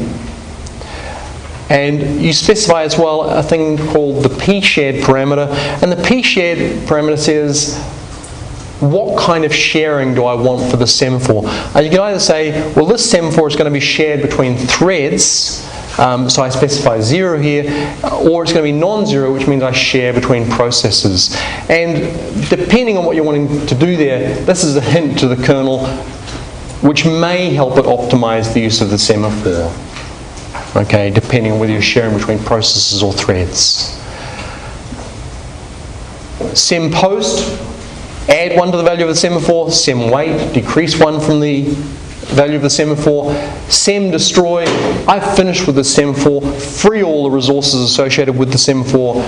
And you specify as well a thing called the pshared parameter. And the pshared parameter says, what kind of sharing do I want for the semaphore? And you can either say, well, this semaphore is going to be shared between threads, so I specify 0 here, or it's going to be non-zero, which means I share between processes. And depending on what you're wanting to do there, this is a hint to the kernel, which may help it optimize the use of the semaphore. Okay, depending on whether you're sharing between processes or threads. Sempost. Add 1 to the value of the semaphore. Semwait, decrease 1 from the value of the semaphore. Semdestroy, I've finished with the semaphore. Free all the resources associated with the semaphore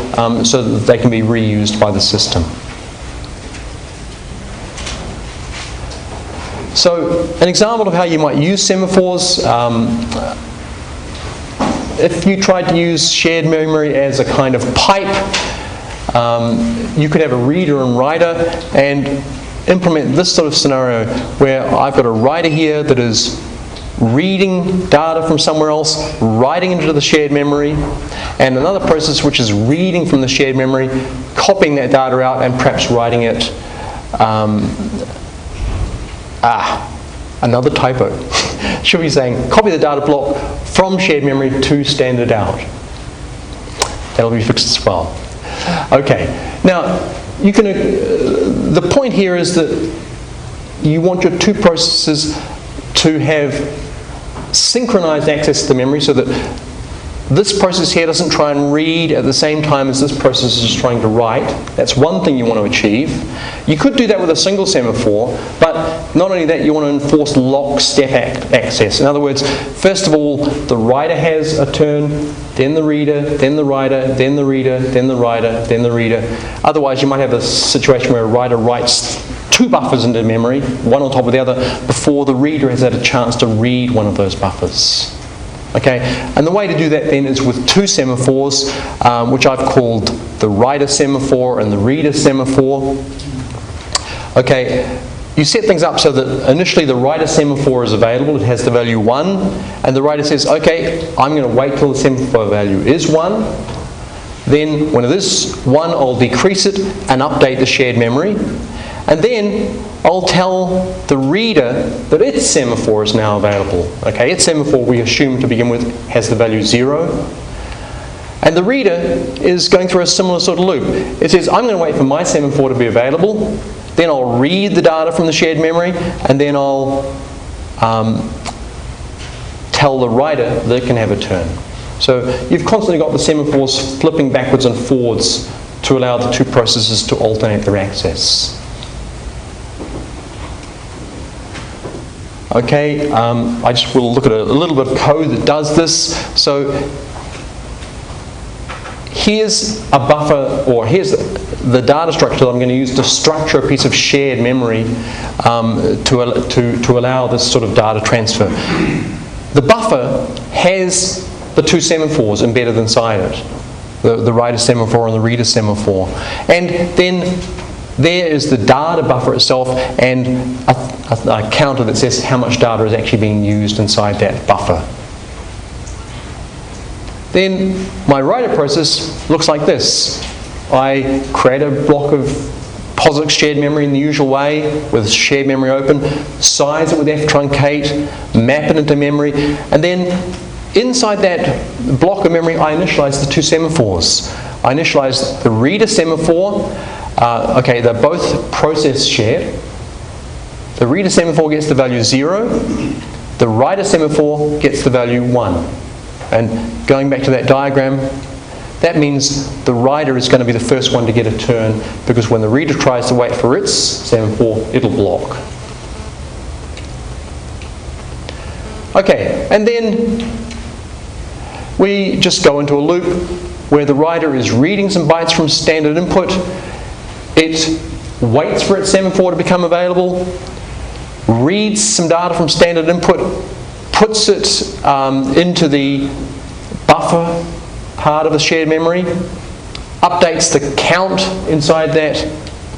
so that they can be reused by the system. So, an example of how you might use semaphores. If you tried to use shared memory as a kind of pipe, you could have a reader and writer and implement this sort of scenario where I've got a writer here that is reading data from somewhere else, writing into the shared memory, and another process which is reading from the shared memory, copying that data out and perhaps writing it. Another typo. Should be saying copy the data block from shared memory to standard out. That'll be fixed as well. Okay, now you can. The point here is that you want your 2 processes to have synchronized access to the memory so that this process here doesn't try and read at the same time as this process is trying to write. That's one thing you want to achieve. You could do that with a single semaphore, but not only that, you want to enforce lockstep access. In other words, first of all, the writer has a turn, then the reader, then the writer, then the reader, then the writer, then the reader. Otherwise, you might have a situation where a writer writes 2 buffers into memory, one on top of the other, before the reader has had a chance to read one of those buffers. Okay, and the way to do that then is with 2 semaphores, which I've called the writer semaphore and the reader semaphore. Okay, you set things up so that initially the writer semaphore is available, it has the value 1, and the writer says, okay, I'm going to wait till the semaphore value is 1. Then when it is 1, I'll decrease it and update the shared memory. And then I'll tell the reader that its semaphore is now available. Okay, its semaphore, we assume to begin with, has the value 0. And the reader is going through a similar sort of loop. It says, I'm going to wait for my semaphore to be available, then I'll read the data from the shared memory, and then I'll tell the writer that it can have a turn. So you've constantly got the semaphores flipping backwards and forwards to allow the two processes to alternate their access. Okay, I just will look at a little bit of code that does this. So here's a buffer, or here's the data structure that I'm going to use to structure a piece of shared memory to allow this sort of data transfer. The buffer has the two semaphores embedded inside it, the writer semaphore and the reader semaphore. And then there is the data buffer itself and a counter that says how much data is actually being used inside that buffer. Then my writer process looks like this. I create a block of POSIX shared memory in the usual way with shared memory open, size it with ftruncate, map it into memory, and then inside that block of memory I initialize the two semaphores. I initialize the reader semaphore. Okay, they're both process shared. The reader semaphore gets the value 0. The writer semaphore gets the value 1. And going back to that diagram, that means the writer is going to be the first one to get a turn, because when the reader tries to wait for its semaphore, it'll block. Okay, and then we just go into a loop where the writer is reading some bytes from standard input. It waits for its semaphore to become available, reads some data from standard input, puts it into the buffer part of the shared memory, updates the count inside that.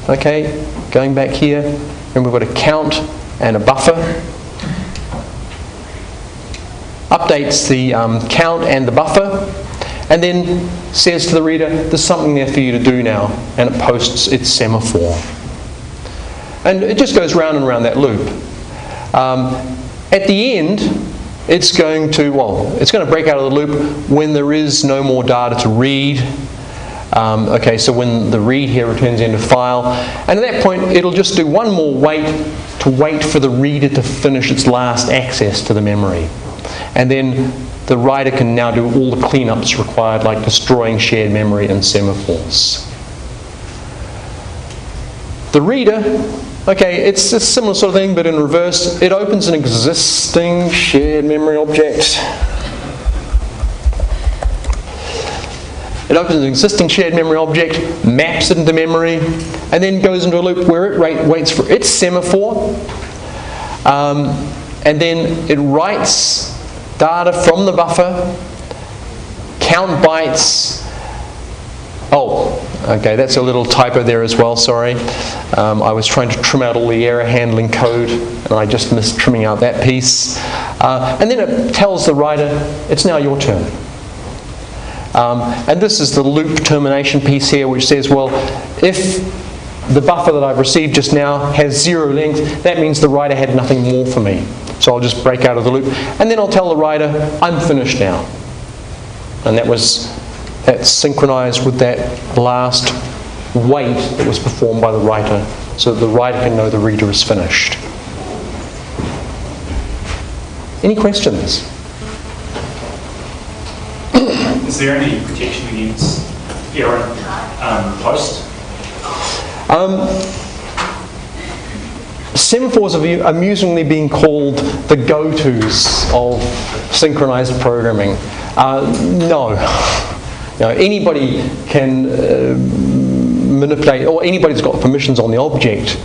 Okay, going back here, and we've got a count and a buffer. Updates the count and the buffer, and then says to the reader, there's something there for you to do now, and it posts its semaphore. And it just goes round and round that loop. At the end, it's going to break out of the loop when there is no more data to read. Okay, so when the read here returns into file, and at that point it'll just do one more wait for the reader to finish its last access to the memory. And then the writer can now do all the cleanups required, like destroying shared memory and semaphores. The reader, okay, it's a similar sort of thing, but in reverse. It opens an existing shared memory object. It opens an existing shared memory object, maps it into memory, and then goes into a loop where it waits for its semaphore, and then it writes data from the buffer, count bytes. Oh, okay, that's a little typo there as well, sorry. I was trying to trim out all the error handling code, and I just missed trimming out that piece. And then it tells the writer, it's now your turn. And this is the loop termination piece here, which says, well, if the buffer that I've received just now has 0 length, that means the writer had nothing more for me. So I'll just break out of the loop, and then I'll tell the writer, I'm finished now. And that's synchronized with that last wait that was performed by the writer, so that the writer can know the reader is finished. Any questions? Is there any protection against error post? Semaphores are amusingly being called the go-tos of synchronized programming. No. Anybody can manipulate, or anybody who's got permissions on the object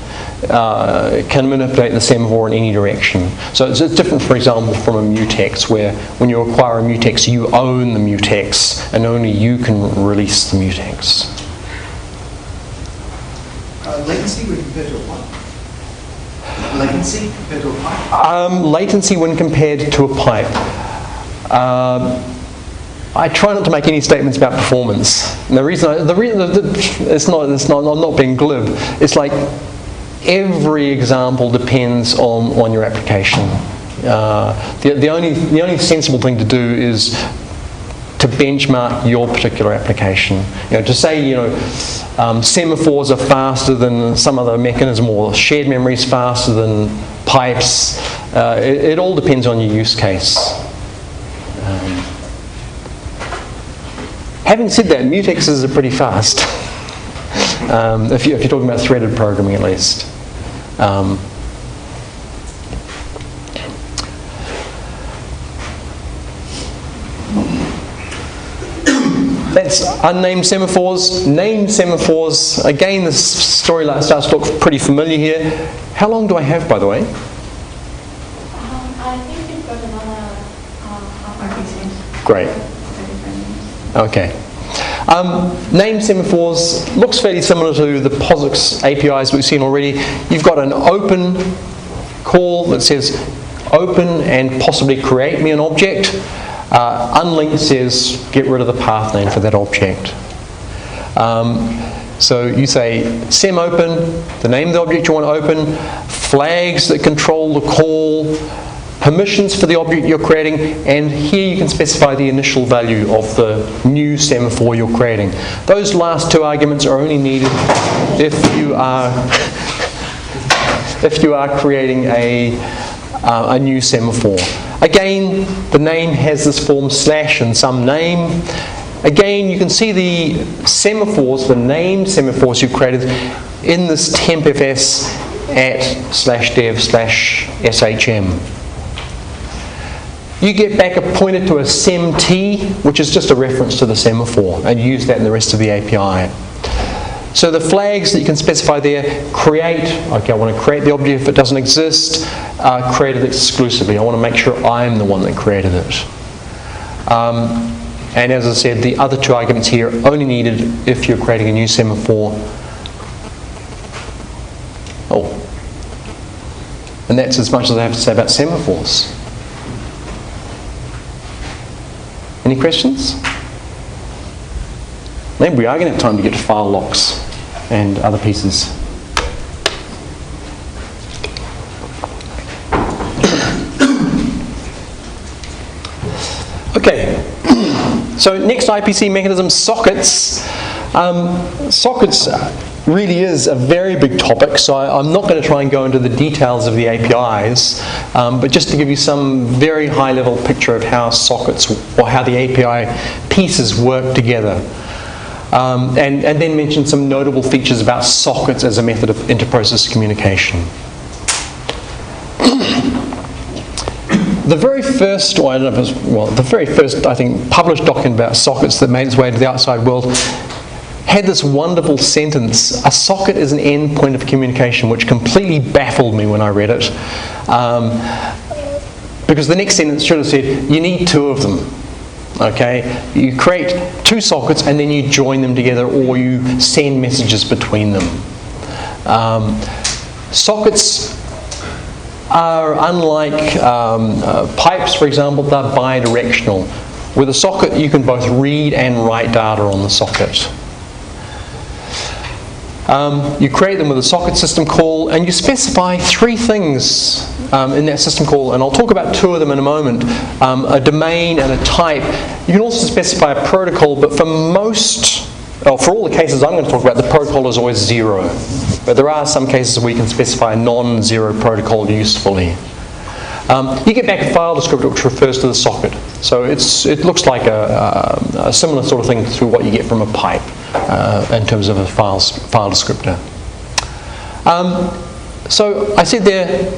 can manipulate the semaphore in any direction. So it's different, for example, from a mutex, where when you acquire a mutex, you own the mutex, and only you can release the mutex. Latency when compared to a pipe? Latency compared to a pipe? Latency when compared to a pipe. I try not to make any statements about performance. And it's not, I'm not being glib. It's like every example depends on your application. The only sensible thing to do is to benchmark your particular application. To say, semaphores are faster than some other mechanism, or shared memory is faster than pipes. It all depends on your use case. Having said that, mutexes are pretty fast. If you're talking about threaded programming, at least. That's unnamed semaphores. Named semaphores. Again, the story starts to look pretty familiar here. How long do I have, by the way? I think you've got another IPC. Great. Okay. Named semaphores looks fairly similar to the POSIX APIs we've seen already. You've got an open call that says open and possibly create me an object. Unlinked says get rid of the path name for that object. So you say semopen, the name of the object you want to open, flags that control the call, permissions for the object you're creating, and here you can specify the initial value of the new semaphore you're creating. Those last two arguments are only needed if you are creating a new semaphore. Again, the name has this form / and some name. Again, you can see the semaphores, the named semaphores you've created in this tempfs @/dev/shm. You get back a pointer to a semt, which is just a reference to the semaphore, and use that in the rest of the API. So the flags that you can specify there, create, okay, I want to create the object if it doesn't exist, create it exclusively. I want to make sure I'm the one that created it. And as I said, the other two arguments here are only needed if you're creating a new semaphore. Oh. And that's as much as I have to say about semaphores. Any questions? Maybe we are going to have time to get to file locks and other pieces. Okay, so next IPC mechanism, sockets. Sockets really is a very big topic, so I'm not going to try and go into the details of the APIs, but just to give you some very high-level picture of how sockets, or how the API pieces work together. And then mention some notable features about sockets as a method of inter-process communication. The very first, or I don't know if it was, well, the very first, I think, published document about sockets that made its way to the outside world had this wonderful sentence: a socket is an endpoint of communication, which completely baffled me when I read it. Because the next sentence should have said, you need two of them. Okay, you create two sockets and then you join them together, or you send messages between them. Sockets are unlike pipes, for example. They're bidirectional. With a socket, you can both read and write data on the socket. You create them with a socket system call, and you specify three things in that system call, and I'll talk about two of them in a moment. A domain and a type. You can also specify a protocol, but for all the cases I'm going to talk about, the protocol is always 0. But there are some cases where you can specify a non-zero protocol usefully. You get back a file descriptor which refers to the socket. So it looks like a similar sort of thing to what you get from a pipe in terms of a file descriptor. So I said there,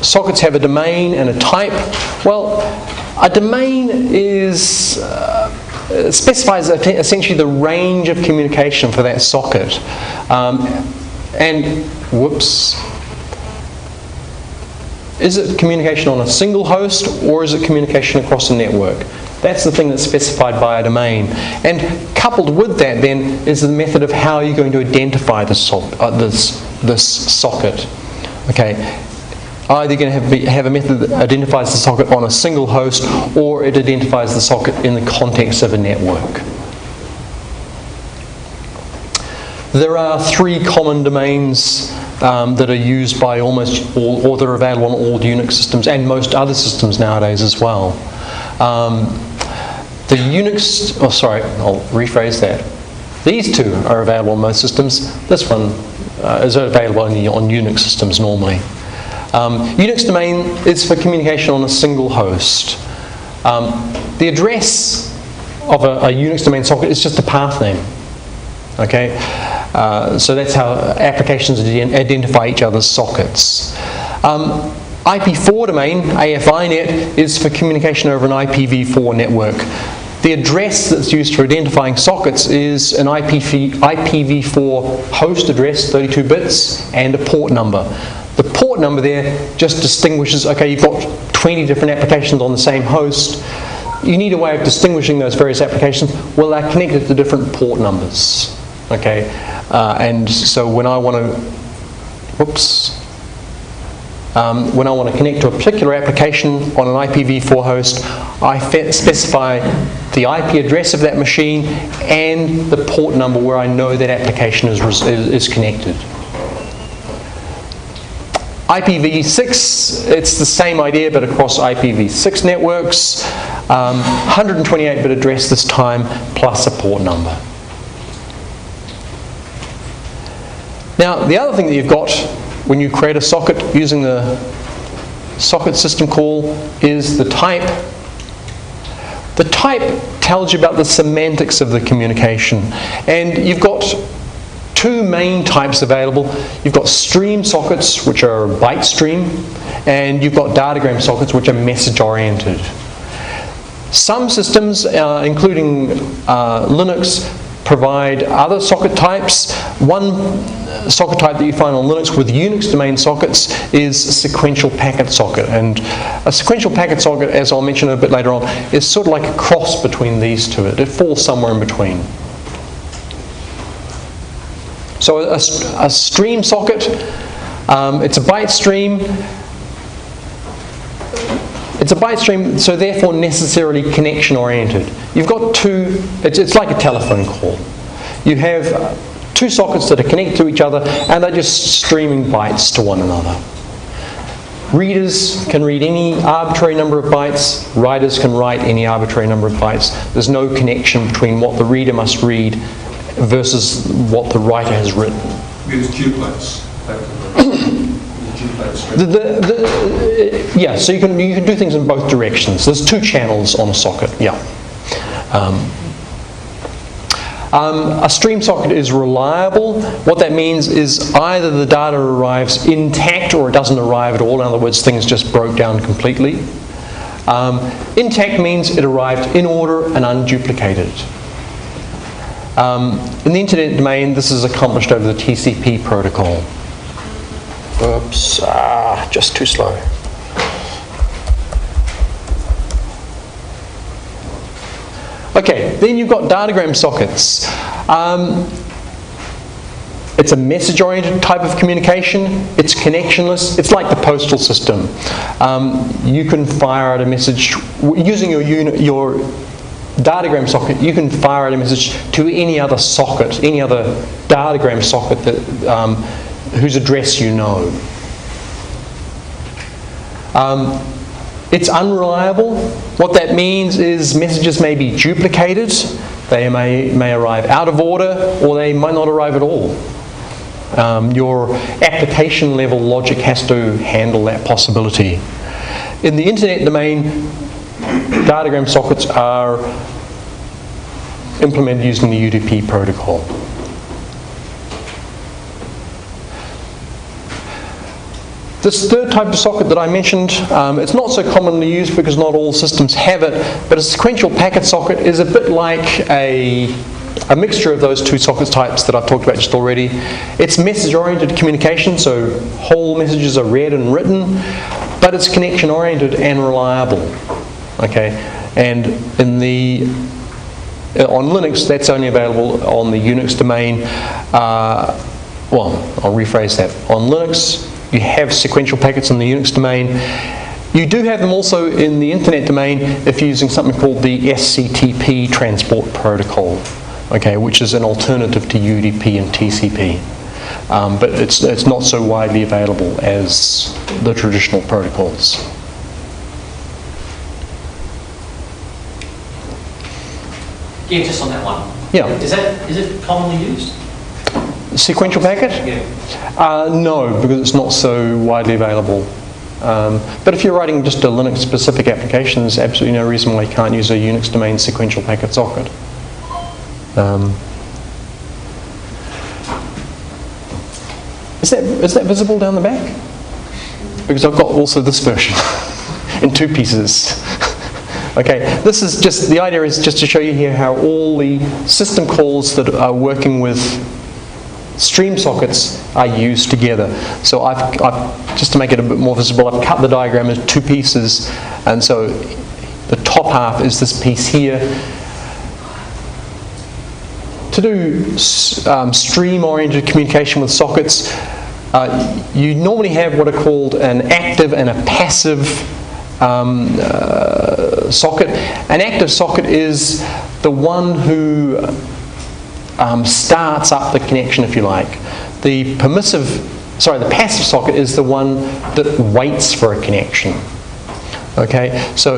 sockets have a domain and a type. Well, a domain is specifies essentially the range of communication for that socket. Is it communication on a single host, or is it communication across a network? That's the thing that's specified by a domain. And coupled with that then is the method of how you're going to identify this socket. Okay. either going to have a method that identifies the socket on a single host, or it identifies the socket in the context of a network. There are 3 common domains that are used by almost all, or they're available on all Unix systems and most other systems nowadays as well. The Unix, I'll rephrase that. These 2 are available on most systems. This one is available only on Unix systems normally. Unix domain is for communication on a single host. The address of a Unix domain socket is just a path name. Okay, so that's how applications identify each other's sockets. IP4 domain, AFINet, is for communication over an IPv4 network. The address that's used for identifying sockets is an IPv4 host address, 32 bits, and a port number. The port number there just distinguishes, okay, you've got 20 different applications on the same host. You need a way of distinguishing those various applications. Well, they're connected to different port numbers. Okay, and so when I want to, when I want to connect to a particular application on an IPv4 host, I specify the IP address of that machine and the port number where I know that application is connected. IPv6, it's the same idea but across IPv6 networks. 128-bit address this time plus a port number. Now, the other thing that you've got when you create a socket using the socket system call is the type. The type tells you about the semantics of the communication. And you've got 2 main types available. You've got stream sockets, which are byte stream, and you've got datagram sockets, which are message oriented. Some systems, including Linux, provide other socket types. One socket type that you find on Linux with Unix domain sockets is sequential packet socket. And a sequential packet socket, as I'll mention a bit later on, is sort of like a cross between these 2. It falls somewhere in between. So a stream socket, it's a byte stream. It's a byte stream, so therefore necessarily connection oriented. You've got 2, it's like a telephone call. You have 2 sockets that are connected to each other and they're just streaming bytes to one another. Readers can read any arbitrary number of bytes, writers can write any arbitrary number of bytes. There's no connection between what the reader must read versus what the writer has written. Use duplets. Yeah, so you can do things in both directions. There's 2 channels on a socket, yeah. A stream socket is reliable. What that means is either the data arrives intact or it doesn't arrive at all. In other words, things just broke down completely. Intact means it arrived in order and unduplicated. In the internet domain, this is accomplished over the TCP protocol. Oops, just too slow. Okay, then you've got datagram sockets. It's a message-oriented type of communication. It's connectionless. It's like the postal system. You can fire out a message using your datagram socket. You can fire out a message to any other socket, any other datagram socket that whose address you know. It's unreliable. What that means is messages may be duplicated, they may arrive out of order, or they might not arrive at all. Your application level logic has to handle that possibility. In the internet domain, datagram sockets are implemented using the UDP protocol. This third type of socket that I mentioned, it's not so commonly used because not all systems have it, but a sequential packet socket is a bit like a mixture of those 2 socket types that I've talked about just already. It's message-oriented communication, so whole messages are read and written, but it's connection-oriented and reliable. Okay, and on Linux, that's only available on the Unix domain. Well, I'll rephrase that. On Linux, you have sequential packets in the Unix domain. You do have them also in the internet domain if you're using something called the SCTP transport protocol, okay, which is an alternative to UDP and TCP. But it's not so widely available as the traditional protocols. Yeah, just on that one. Yeah. Is it commonly used? Sequential packet? Yeah. No, because it's not so widely available. But if you're writing just a Linux-specific application, there's absolutely no reason why you can't use a Unix domain sequential packet socket. Is that visible down the back? Because I've got also this version in 2 pieces. Okay, this is just, the idea is just to show you here how all the system calls that are working with stream sockets are used together. So I've just to make it a bit more visible, I've cut the diagram into 2 pieces, and so the top half is this piece here. To do stream-oriented communication with sockets, you normally have what are called an active and a passive socket. An active socket is the one who starts up the connection, if you like. The passive socket is the one that waits for a connection. Okay, so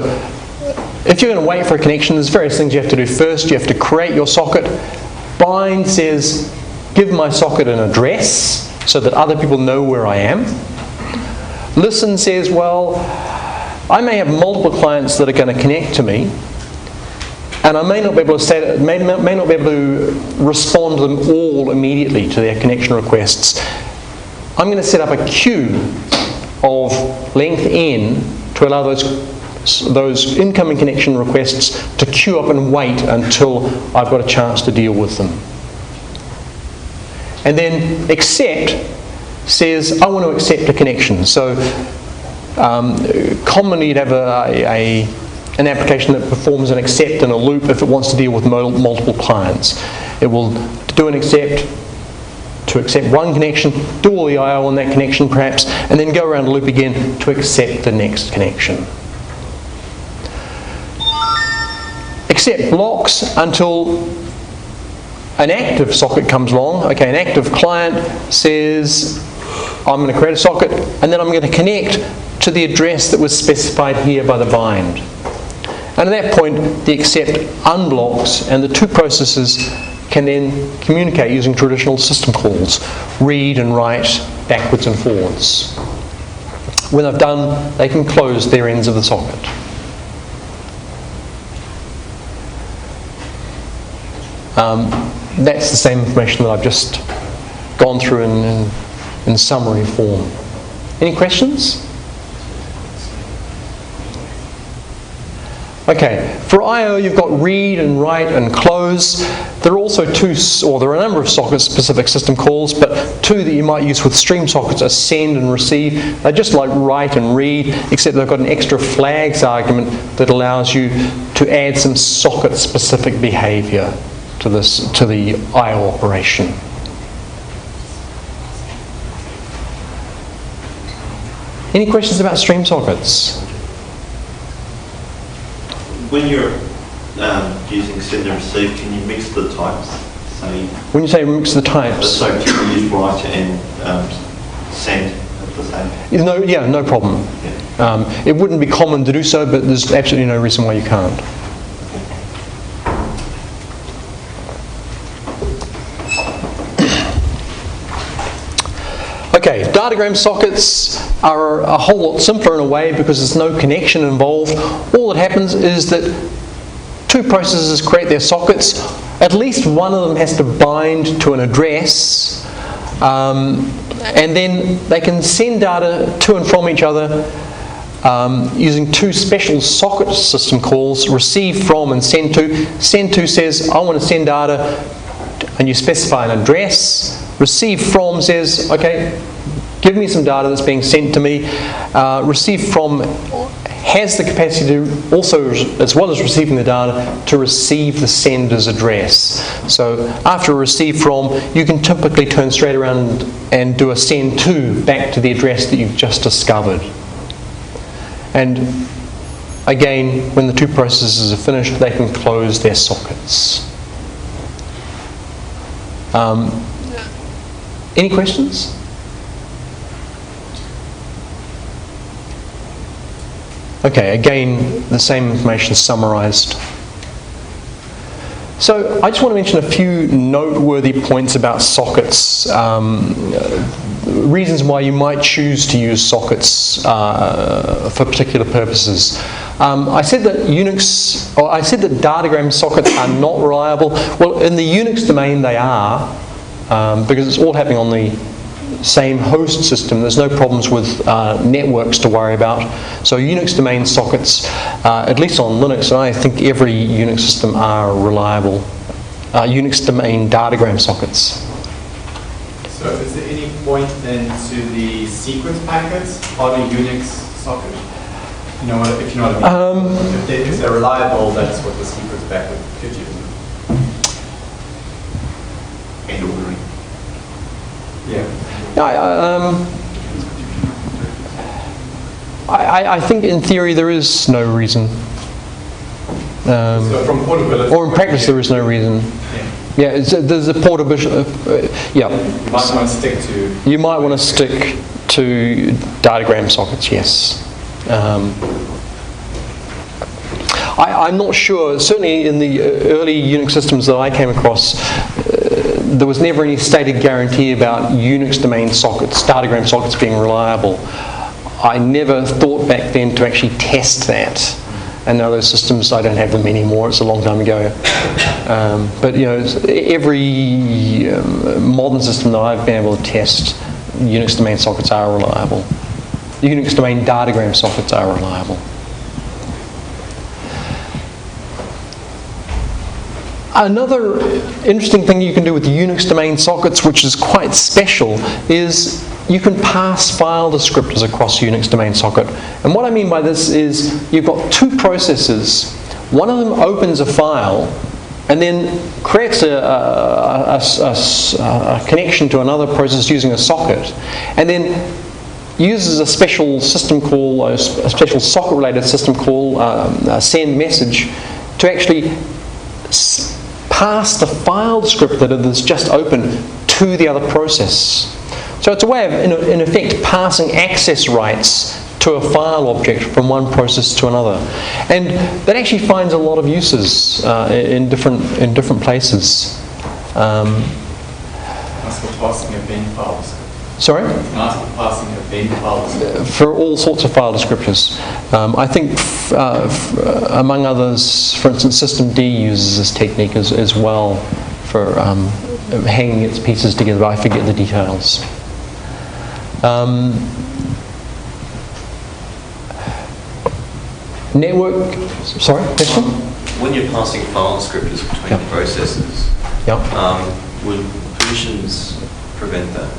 if you're going to wait for a connection, there's various things you have to do. First, you have to create your socket. Bind says, give my socket an address so that other people know where I am. Listen says, well, I may have multiple clients that are going to connect to me, and I may not be able to may not be able to respond to them all immediately to their connection requests. I'm going to set up a queue of length n to allow those incoming connection requests to queue up and wait until I've got a chance to deal with them. And then accept says I want to accept a connection. So commonly you'd have an application that performs an accept in a loop if it wants to deal with multiple clients. It will do an accept to accept one connection, do all the I/O on that connection perhaps, and then go around the loop again to accept the next connection. Accept blocks until an active socket comes along. Okay, an active client says, I'm going to create a socket, and then I'm going to connect to the address that was specified here by the bind. And at that point, the accept unblocks, and the 2 processes can then communicate using traditional system calls, read and write backwards and forwards. When they've done, they can close their ends of the socket. That's the same information that I've just gone through in summary form. Any questions? Okay, for I/O you've got read and write and close. There are also there are a number of socket-specific system calls, but 2 that you might use with stream sockets are send and receive. They're just like write and read, except they've got an extra flags argument that allows you to add some socket-specific behaviour to the I/O operation. Any questions about stream sockets? When you're using send and receive, can you mix the types? Say, when you say mix the types? So can you use write and send at the same time? No problem. Yeah. It wouldn't be common to do so, but there's absolutely no reason why you can't. Okay, datagram sockets are a whole lot simpler in a way because there's no connection involved. All that happens is that 2 processes create their sockets. At least one of them has to bind to an address, and then they can send data to and from each other using 2 special socket system calls, receive from and send to. Send to says, I want to send data, and you specify an address. Receive from says, okay, give me some data that's being sent to me. Receive from has the capacity to also, as well as receiving the data, to receive the sender's address. So after a receive from, you can typically turn straight around and do a send to back to the address that you've just discovered. And again, when the two processes are finished, they can close their sockets. Any questions? Okay, again, the same information summarized. So I just want to mention a few noteworthy points about sockets, reasons why you might choose to use sockets for particular purposes. I said that datagram sockets are not reliable. Well, in the Unix domain they are, because it's all happening on the same host system. There's no problems with networks to worry about. So Unix domain sockets, at least on Linux, and I think every Unix system are reliable. Unix domain datagram sockets. So is there any point then to the secret packets on a Unix socket? You know what, if you know what I mean? If they're reliable, that's what the secret packet could use. And ordering. Yeah. I think in theory there is no reason. So from portability, or in practice there is no reason. Yeah, there's a portability. Yeah. You might want to stick to. You might want to stick to datagram sockets. Yes. I'm not sure. Certainly in the early Unix systems that I came across, there was never any stated guarantee about Unix domain sockets, datagram sockets being reliable. I never thought back then to actually test that. And now those systems, I don't have them anymore. It's a long time ago. But you know, every modern system that I've been able to test, Unix domain sockets are reliable. Unix domain datagram sockets are reliable. Another interesting thing you can do with Unix domain sockets, which is quite special, is you can pass file descriptors across Unix domain socket. And what I mean by this is you've got two processes. One of them opens a file and then creates a connection to another process using a socket, and then uses a special system call, a special socket-related system call, send message, to actually pass the file descriptor that is just opened to the other process. So it's a way of, in effect, passing access rights to a file object from one process to another. And that actually finds a lot of uses in different places. That's for passing event files. Sorry? Nice for passing event files. For all sorts of file descriptors. I think, among others, for instance, systemd uses this technique as well for hanging its pieces together, but I forget the details. Network, sorry, question? When you're passing file descriptors between processes, would permissions prevent that?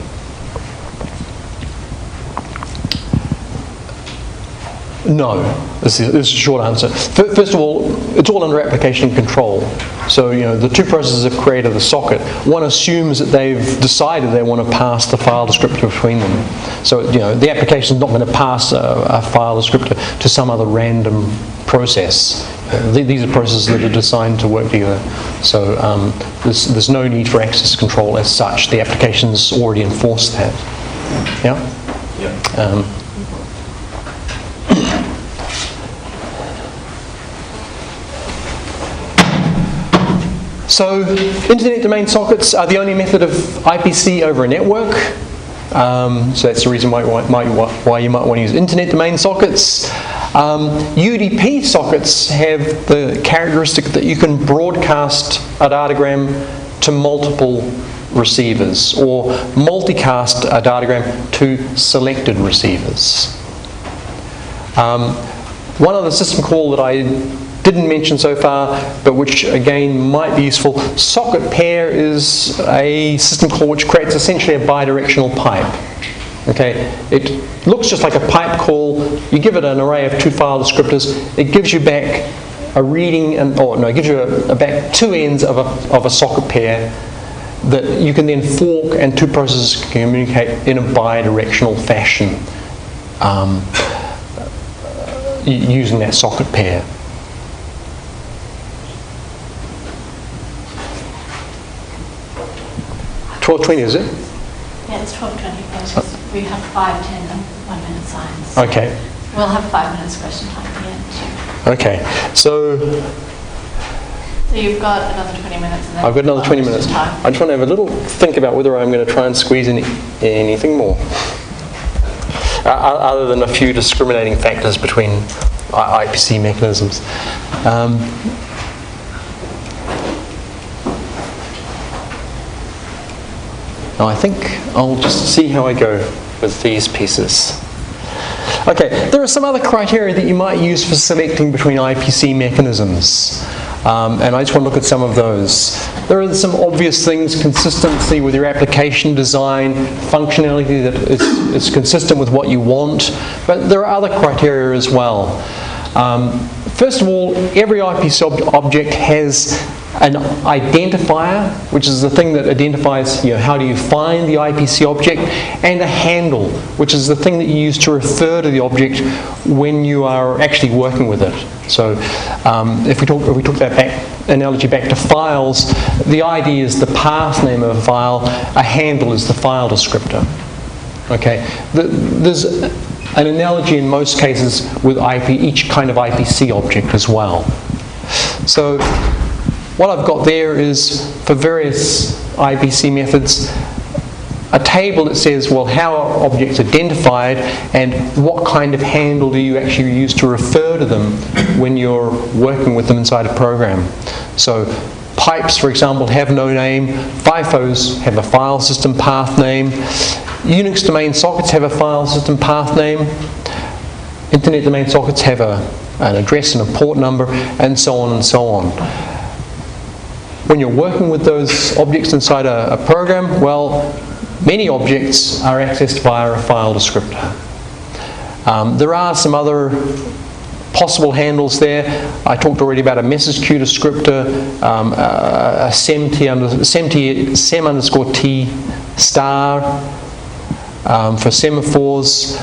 No, this is a short answer. First of all, it's all under application control. So, you know, the two processes have created the socket. One assumes that they've decided they want to pass the file descriptor between them. So, you know, the application is not going to pass a file descriptor to some other random process. These are processes that are designed to work together. So, there's no need for access control as such. The application's already enforced that. Yeah? Yeah. So, internet domain sockets are the only method of IPC over a network. So that's the reason why you might want to use internet domain sockets. UDP sockets have the characteristic that you can broadcast a datagram to multiple receivers, or multicast a datagram to selected receivers. One other system call that I didn't mention so far, but which again might be useful, socket pair is a system call which creates essentially a bidirectional pipe. Okay, it looks just like a pipe call. You give it an array of 2 file descriptors. It gives you back a reading, it gives you back 2 ends of a socket pair that you can then fork, and 2 processes can communicate in a bi-directional fashion using that socket pair. $12.20, is it? Yeah, it's 12:20. We have 5, 10, and 1 minute signs. Okay. We'll have 5 minutes question time at the end too. Okay. So you've got another 20 minutes. And then I've got another 20 minutes. Time. I just want to have a little think about whether I'm going to try and squeeze in anything more, other than a few discriminating factors between IPC mechanisms. Now I think I'll just see how I go with these pieces. Okay, there are some other criteria that you might use for selecting between IPC mechanisms. And I just want to look at some of those. There are some obvious things: consistency with your application design, functionality that is consistent with what you want, but there are other criteria as well. First of all, every IPC object has an identifier, which is the thing that identifies how do you find the IPC object, and a handle, which is the thing that you use to refer to the object when you are actually working with it. So if we took that analogy back to files, the ID is the path name of a file, a handle is the file descriptor. Okay, there's an analogy in most cases with each kind of IPC object as well. So what I've got there is, for various IPC methods, a table that says, well, how are objects identified and what kind of handle do you actually use to refer to them when you're working with them inside a program. So pipes, for example, have no name. FIFOs have a file system path name. Unix domain sockets have a file system path name. Internet domain sockets have an address and a port number, and so on and so on. When you're working with those objects inside a program, well, many objects are accessed via a file descriptor. There are some other possible handles there. I talked already about a message queue descriptor, a sem_t star for semaphores.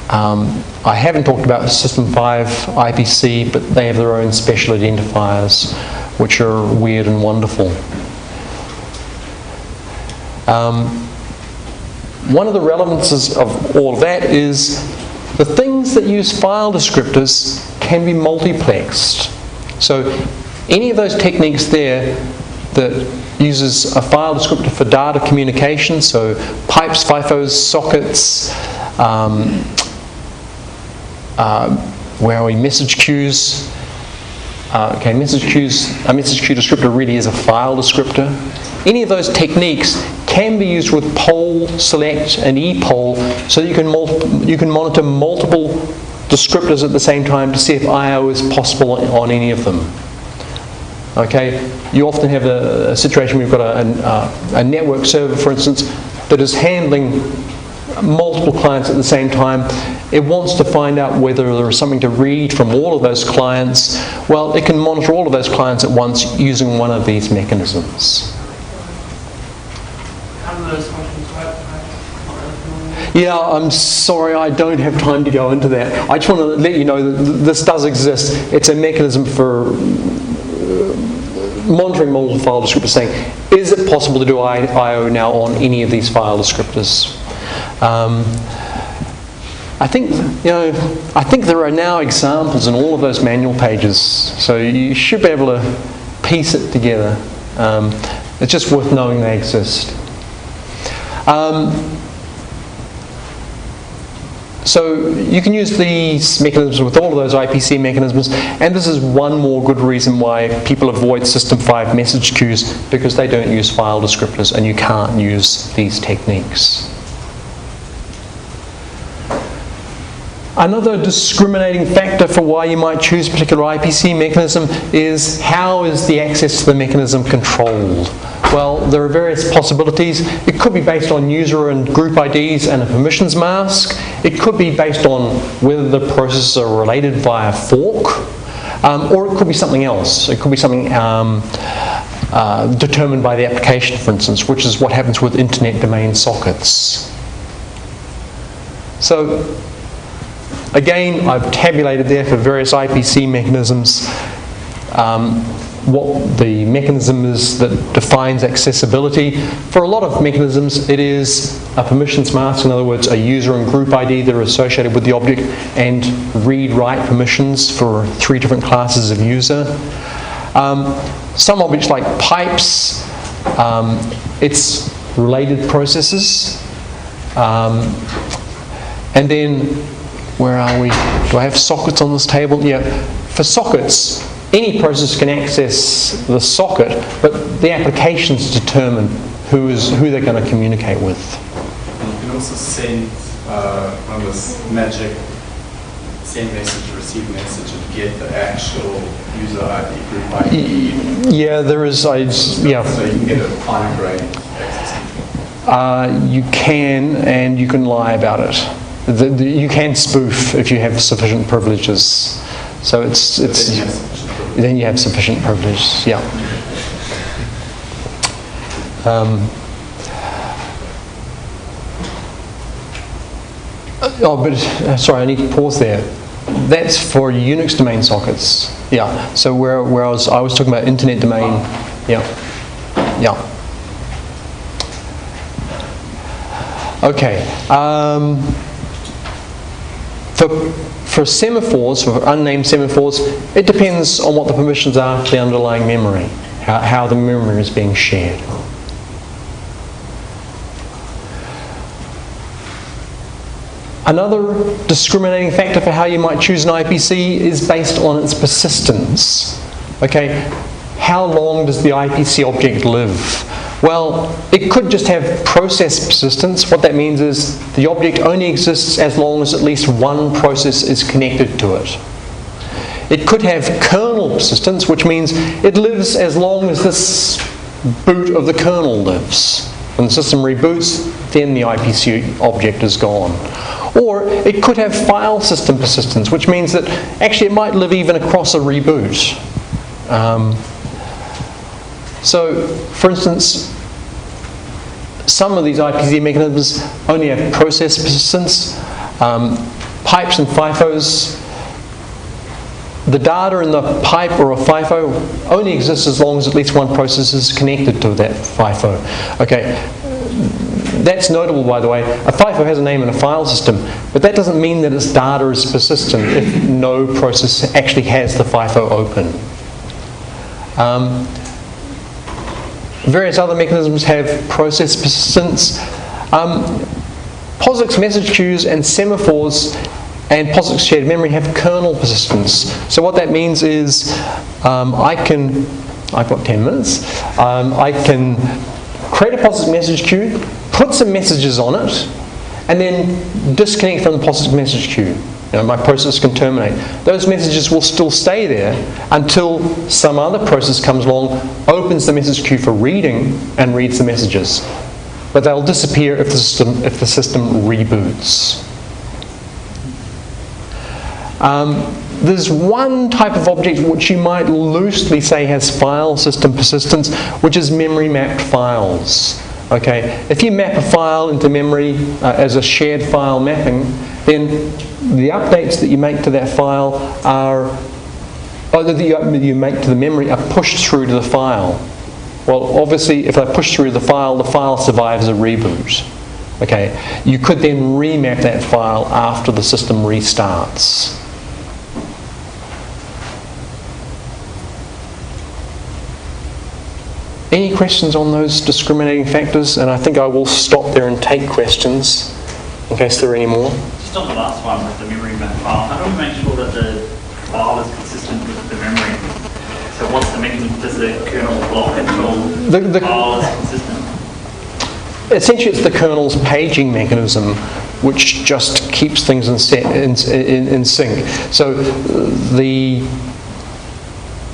I haven't talked about System 5 IPC, but they have their own special identifiers, which are weird and wonderful. One of the relevances of all of that is the things that use file descriptors can be multiplexed. So any of those techniques there that uses a file descriptor for data communication, so pipes, FIFOs, sockets, where are we? Message queues. A message queue descriptor really is a file descriptor. Any of those techniques can be used with poll, select, and epoll, so that you can monitor multiple descriptors at the same time to see if I/O is possible on any of them. Okay, you often have a situation where you've got a network server, for instance, that is handling multiple clients at the same time. It wants to find out whether there is something to read from all of those clients. Well, it can monitor all of those clients at once using one of these mechanisms. Yeah, I'm sorry, I don't have time to go into that. I just want to let you know that this does exist. It's a mechanism for monitoring multiple file descriptors, saying, is it possible to do I/O now on any of these file descriptors? I think there are now examples in all of those manual pages, so you should be able to piece it together. It's just worth knowing they exist. So you can use these mechanisms with all of those IPC mechanisms, and this is one more good reason why people avoid System 5 message queues, because they don't use file descriptors and you can't use these techniques. Another discriminating factor for why you might choose a particular IPC mechanism is how is the access to the mechanism controlled. Well, there are various possibilities. It could be based on user and group IDs and a permissions mask. It could be based on whether the processes are related via fork, or it could be something else. It could be something determined by the application, for instance, which is what happens with internet domain sockets. So, again, I've tabulated there for various IPC mechanisms what the mechanism is that defines accessibility. For a lot of mechanisms, it is a permissions mask, in other words, a user and group ID that are associated with the object, and read-write permissions for 3 different classes of user. Some objects like pipes, it's related processes. And then, where are we? Do I have sockets on this table? Yeah. For sockets, any process can access the socket, but the applications determine who they're going to communicate with. And you can also send one of this magic send message, receive message, and get the actual user ID, group ID. Yeah, there is. Yeah. So you can get a finer grained access. You can, and you can lie about it. You can spoof if you have sufficient privileges. So then you have sufficient privileges. Yeah. Sorry, I need to pause there. That's for Unix domain sockets. Yeah. So where I was talking about internet domain. Yeah. Yeah. Okay. For semaphores, for unnamed semaphores, it depends on what the permissions are to the underlying memory, how the memory is being shared. Another discriminating factor for how you might choose an IPC is based on its persistence. Okay, how long does the IPC object live? Well, it could just have process persistence. What that means is the object only exists as long as at least one process is connected to it. It could have kernel persistence, which means it lives as long as this boot of the kernel lives. When the system reboots, then the IPC object is gone. Or it could have file system persistence, which means that actually it might live even across a reboot. So, for instance, some of these IPC mechanisms only have process persistence. Pipes and FIFOs, the data in the pipe or a FIFO only exists as long as at least one process is connected to that FIFO. Okay, that's notable, by the way. A FIFO has a name and a file system, but that doesn't mean that its data is persistent if no process actually has the FIFO open. Various other mechanisms have process persistence. POSIX message queues and semaphores and POSIX shared memory have kernel persistence. So what that means is I've got 10 minutes, I can create a POSIX message queue, put some messages on it, and then disconnect from the POSIX message queue. My process can terminate. Those messages will still stay there until some other process comes along, opens the message queue for reading, and reads the messages. But they'll disappear if the system reboots. There's one type of object which you might loosely say has file system persistence, which is memory mapped files. Okay, if you map a file into memory as a shared file mapping, then the updates that you make to that file that you make to the memory are pushed through to the file. Well, obviously, if they're pushed through the file survives a reboot. Okay, you could then remap that file after the system restarts. Any questions on those discriminating factors? And I think I will stop there and take questions in case there are any more. Just on the last one with the memory map file, how do we make sure that the file is consistent with the memory? So what's the mechanism? Does the kernel block until the file is consistent? Essentially, it's the kernel's paging mechanism which just keeps things in sync. So the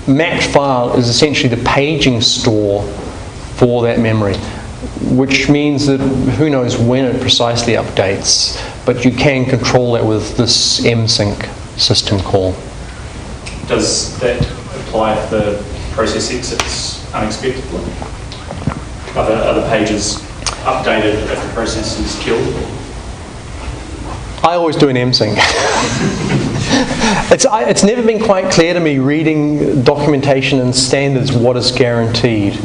mapped file is essentially the paging store for that memory, which means that who knows when it precisely updates, but you can control that with this msync system call. Does that apply if the process exits unexpectedly? Are the pages updated if the process is killed? I always do an msync. It's never been quite clear to me, reading documentation and standards, what is guaranteed.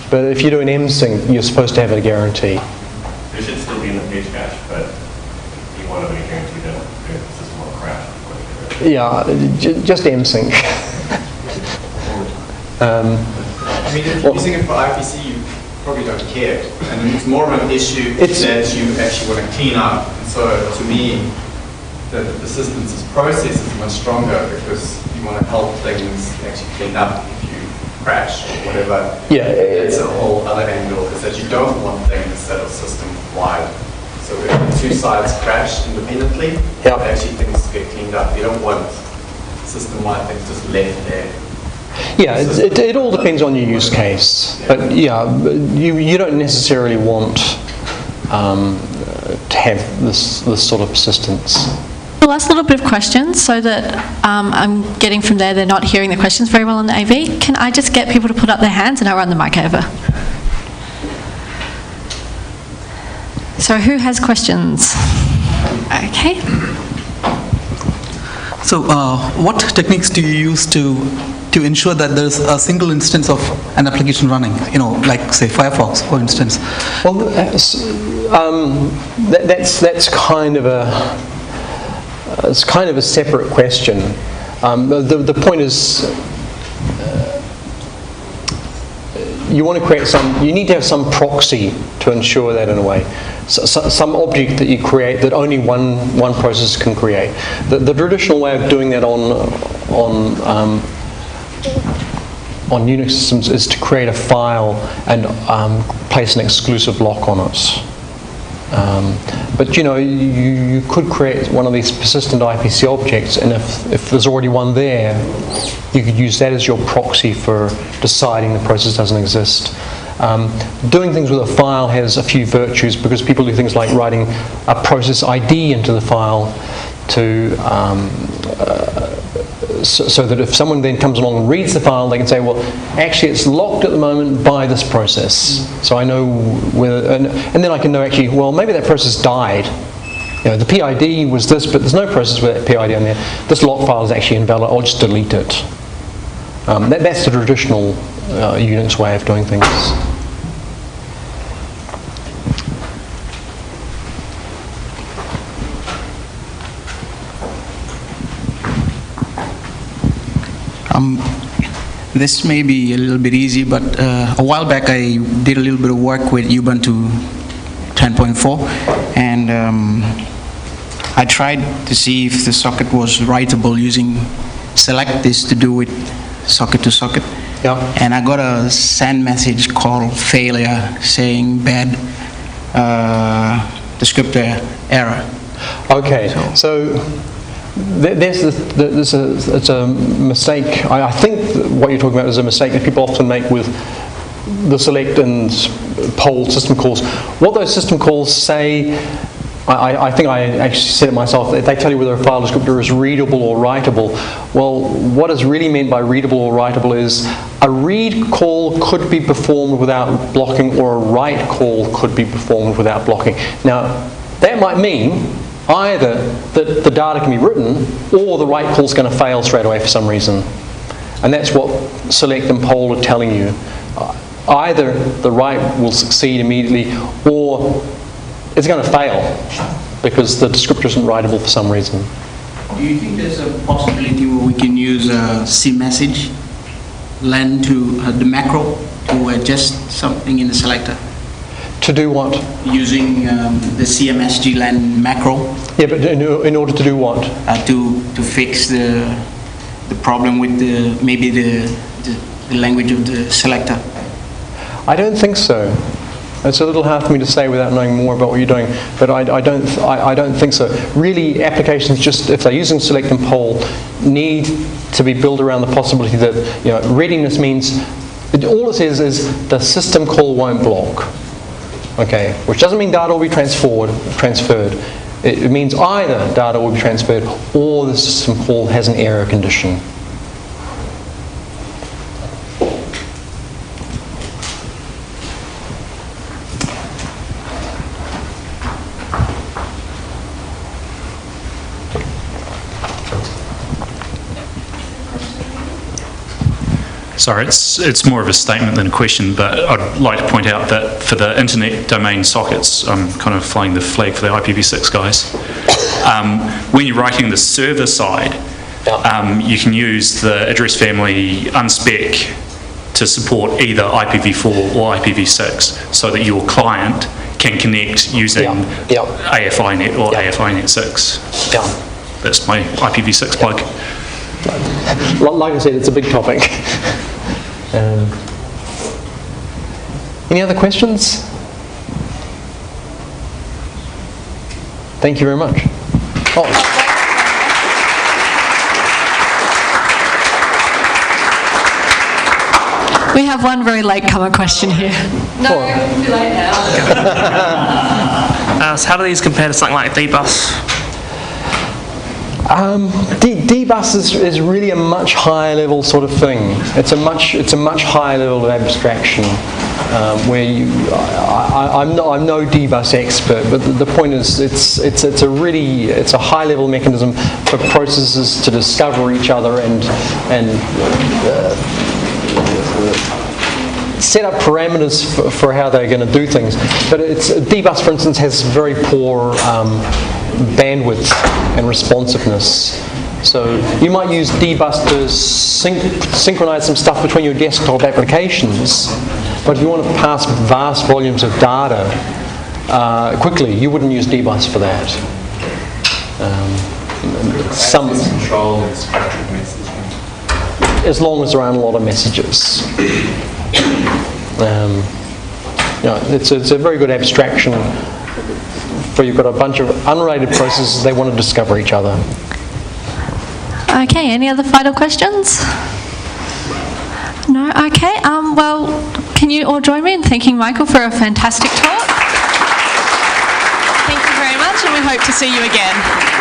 But if you do an msync, you're supposed to have a guarantee. There should still be in the page cache, but you want to be guaranteed that the system will crash. Yeah, just msync. I mean, if you're using it for IPC, you probably don't care. And it's more of an issue that you actually want to clean up. And so to me, the system's process is much stronger because you want to help things actually clean up if you crash or whatever. Yeah. It's a whole other angle, is that you don't want things that are system-wide. So if the two sides crash independently, actually things get cleaned up. You don't want system-wide things just left there. Yeah, it all depends on your use case. But yeah, you don't necessarily want to have this sort of persistence. The last little bit of questions, so that I'm getting from there they're not hearing the questions very well on the AV. Can I just get people to put up their hands and I'll run the mic over? So who has questions? Okay. So what techniques do you use to ensure that there's a single instance of an application running, like say Firefox, for instance? Well, that's kind of a separate question. The point is, you want to create you need to have some proxy to ensure that in a way. So, some object that you create that only one process can create. The traditional way of doing that on Unix systems is to create a file and place an exclusive lock on it. But you could create one of these persistent IPC objects, and if there's already one there, you could use that as your proxy for deciding the process doesn't exist. Doing things with a file has a few virtues, because people do things like writing a process ID into the file to so that if someone then comes along and reads the file, they can say, well, actually it's locked at the moment by this process. So I know whether, and then I can know actually, well, maybe that process died. The PID was this, but there's no process with that PID on there. This lock file is actually invalid. I'll just delete it. That's the traditional Unix way of doing things. This may be a little bit easy, but a while back I did a little bit of work with Ubuntu 10.4, and I tried to see if the socket was writable using select this to do with socket to socket. Yeah. And I got a send message called failure saying bad descriptor error. Okay, so it's a mistake. I think what you're talking about is a mistake that people often make with the select and poll system calls. What those system calls say, I think I actually said it myself, they tell you whether a file descriptor is readable or writable. Well, what is really meant by readable or writable is a read call could be performed without blocking, or a write call could be performed without blocking. Now, that might mean either that the data can be written, or the write call is going to fail straight away for some reason. And that's what select and poll are telling you. Either the write will succeed immediately, or it's going to fail because the descriptor isn't writable for some reason. Do you think there's a possibility where we can use a cmessage len to the macro to adjust something in the selector? To do what? Using the cmsg len macro. Yeah, but in order to do what? To fix the problem with maybe the language of the selector. I don't think so. It's a little hard for me to say without knowing more about what you're doing, but I don't think so. Really, applications, just if they're using select and poll, need to be built around the possibility that readiness means All it says is the system call won't block. Okay, which doesn't mean data will be transferred. It means either data will be transferred or the system call has an error condition. Sorry, it's more of a statement than a question, but I'd like to point out that for the internet domain sockets, I'm kind of flying the flag for the IPv6 guys. When you're writing the server side, you can use the address family unspec to support either IPv4 or IPv6, so that your client can connect using AFINet or AFINet 6. That's my IPv6 plug. Like I said, it's a big topic. Any other questions? Thank you very much. We have one very latecomer question here. No, too late now. So how do these compare to something like dbus? dbus is really a much higher level sort of thing. It's a much higher level of abstraction. Where I'm no dbus expert, but the point is it's a high level mechanism for processes to discover each other and set up parameters for how they're going to do things. But dbus, for instance, has very poor bandwidth and responsiveness. So you might use dbus to synchronize some stuff between your desktop applications, but if you want to pass vast volumes of data quickly, you wouldn't use dbus for that. Control and structured messaging. As long as there aren't a lot of messages. It's a very good abstraction where you've got a bunch of unrelated processes, they want to discover each other. Okay, any other final questions? No? Okay, well, can you all join me in thanking Michael for a fantastic talk? Thank you very much, and we hope to see you again.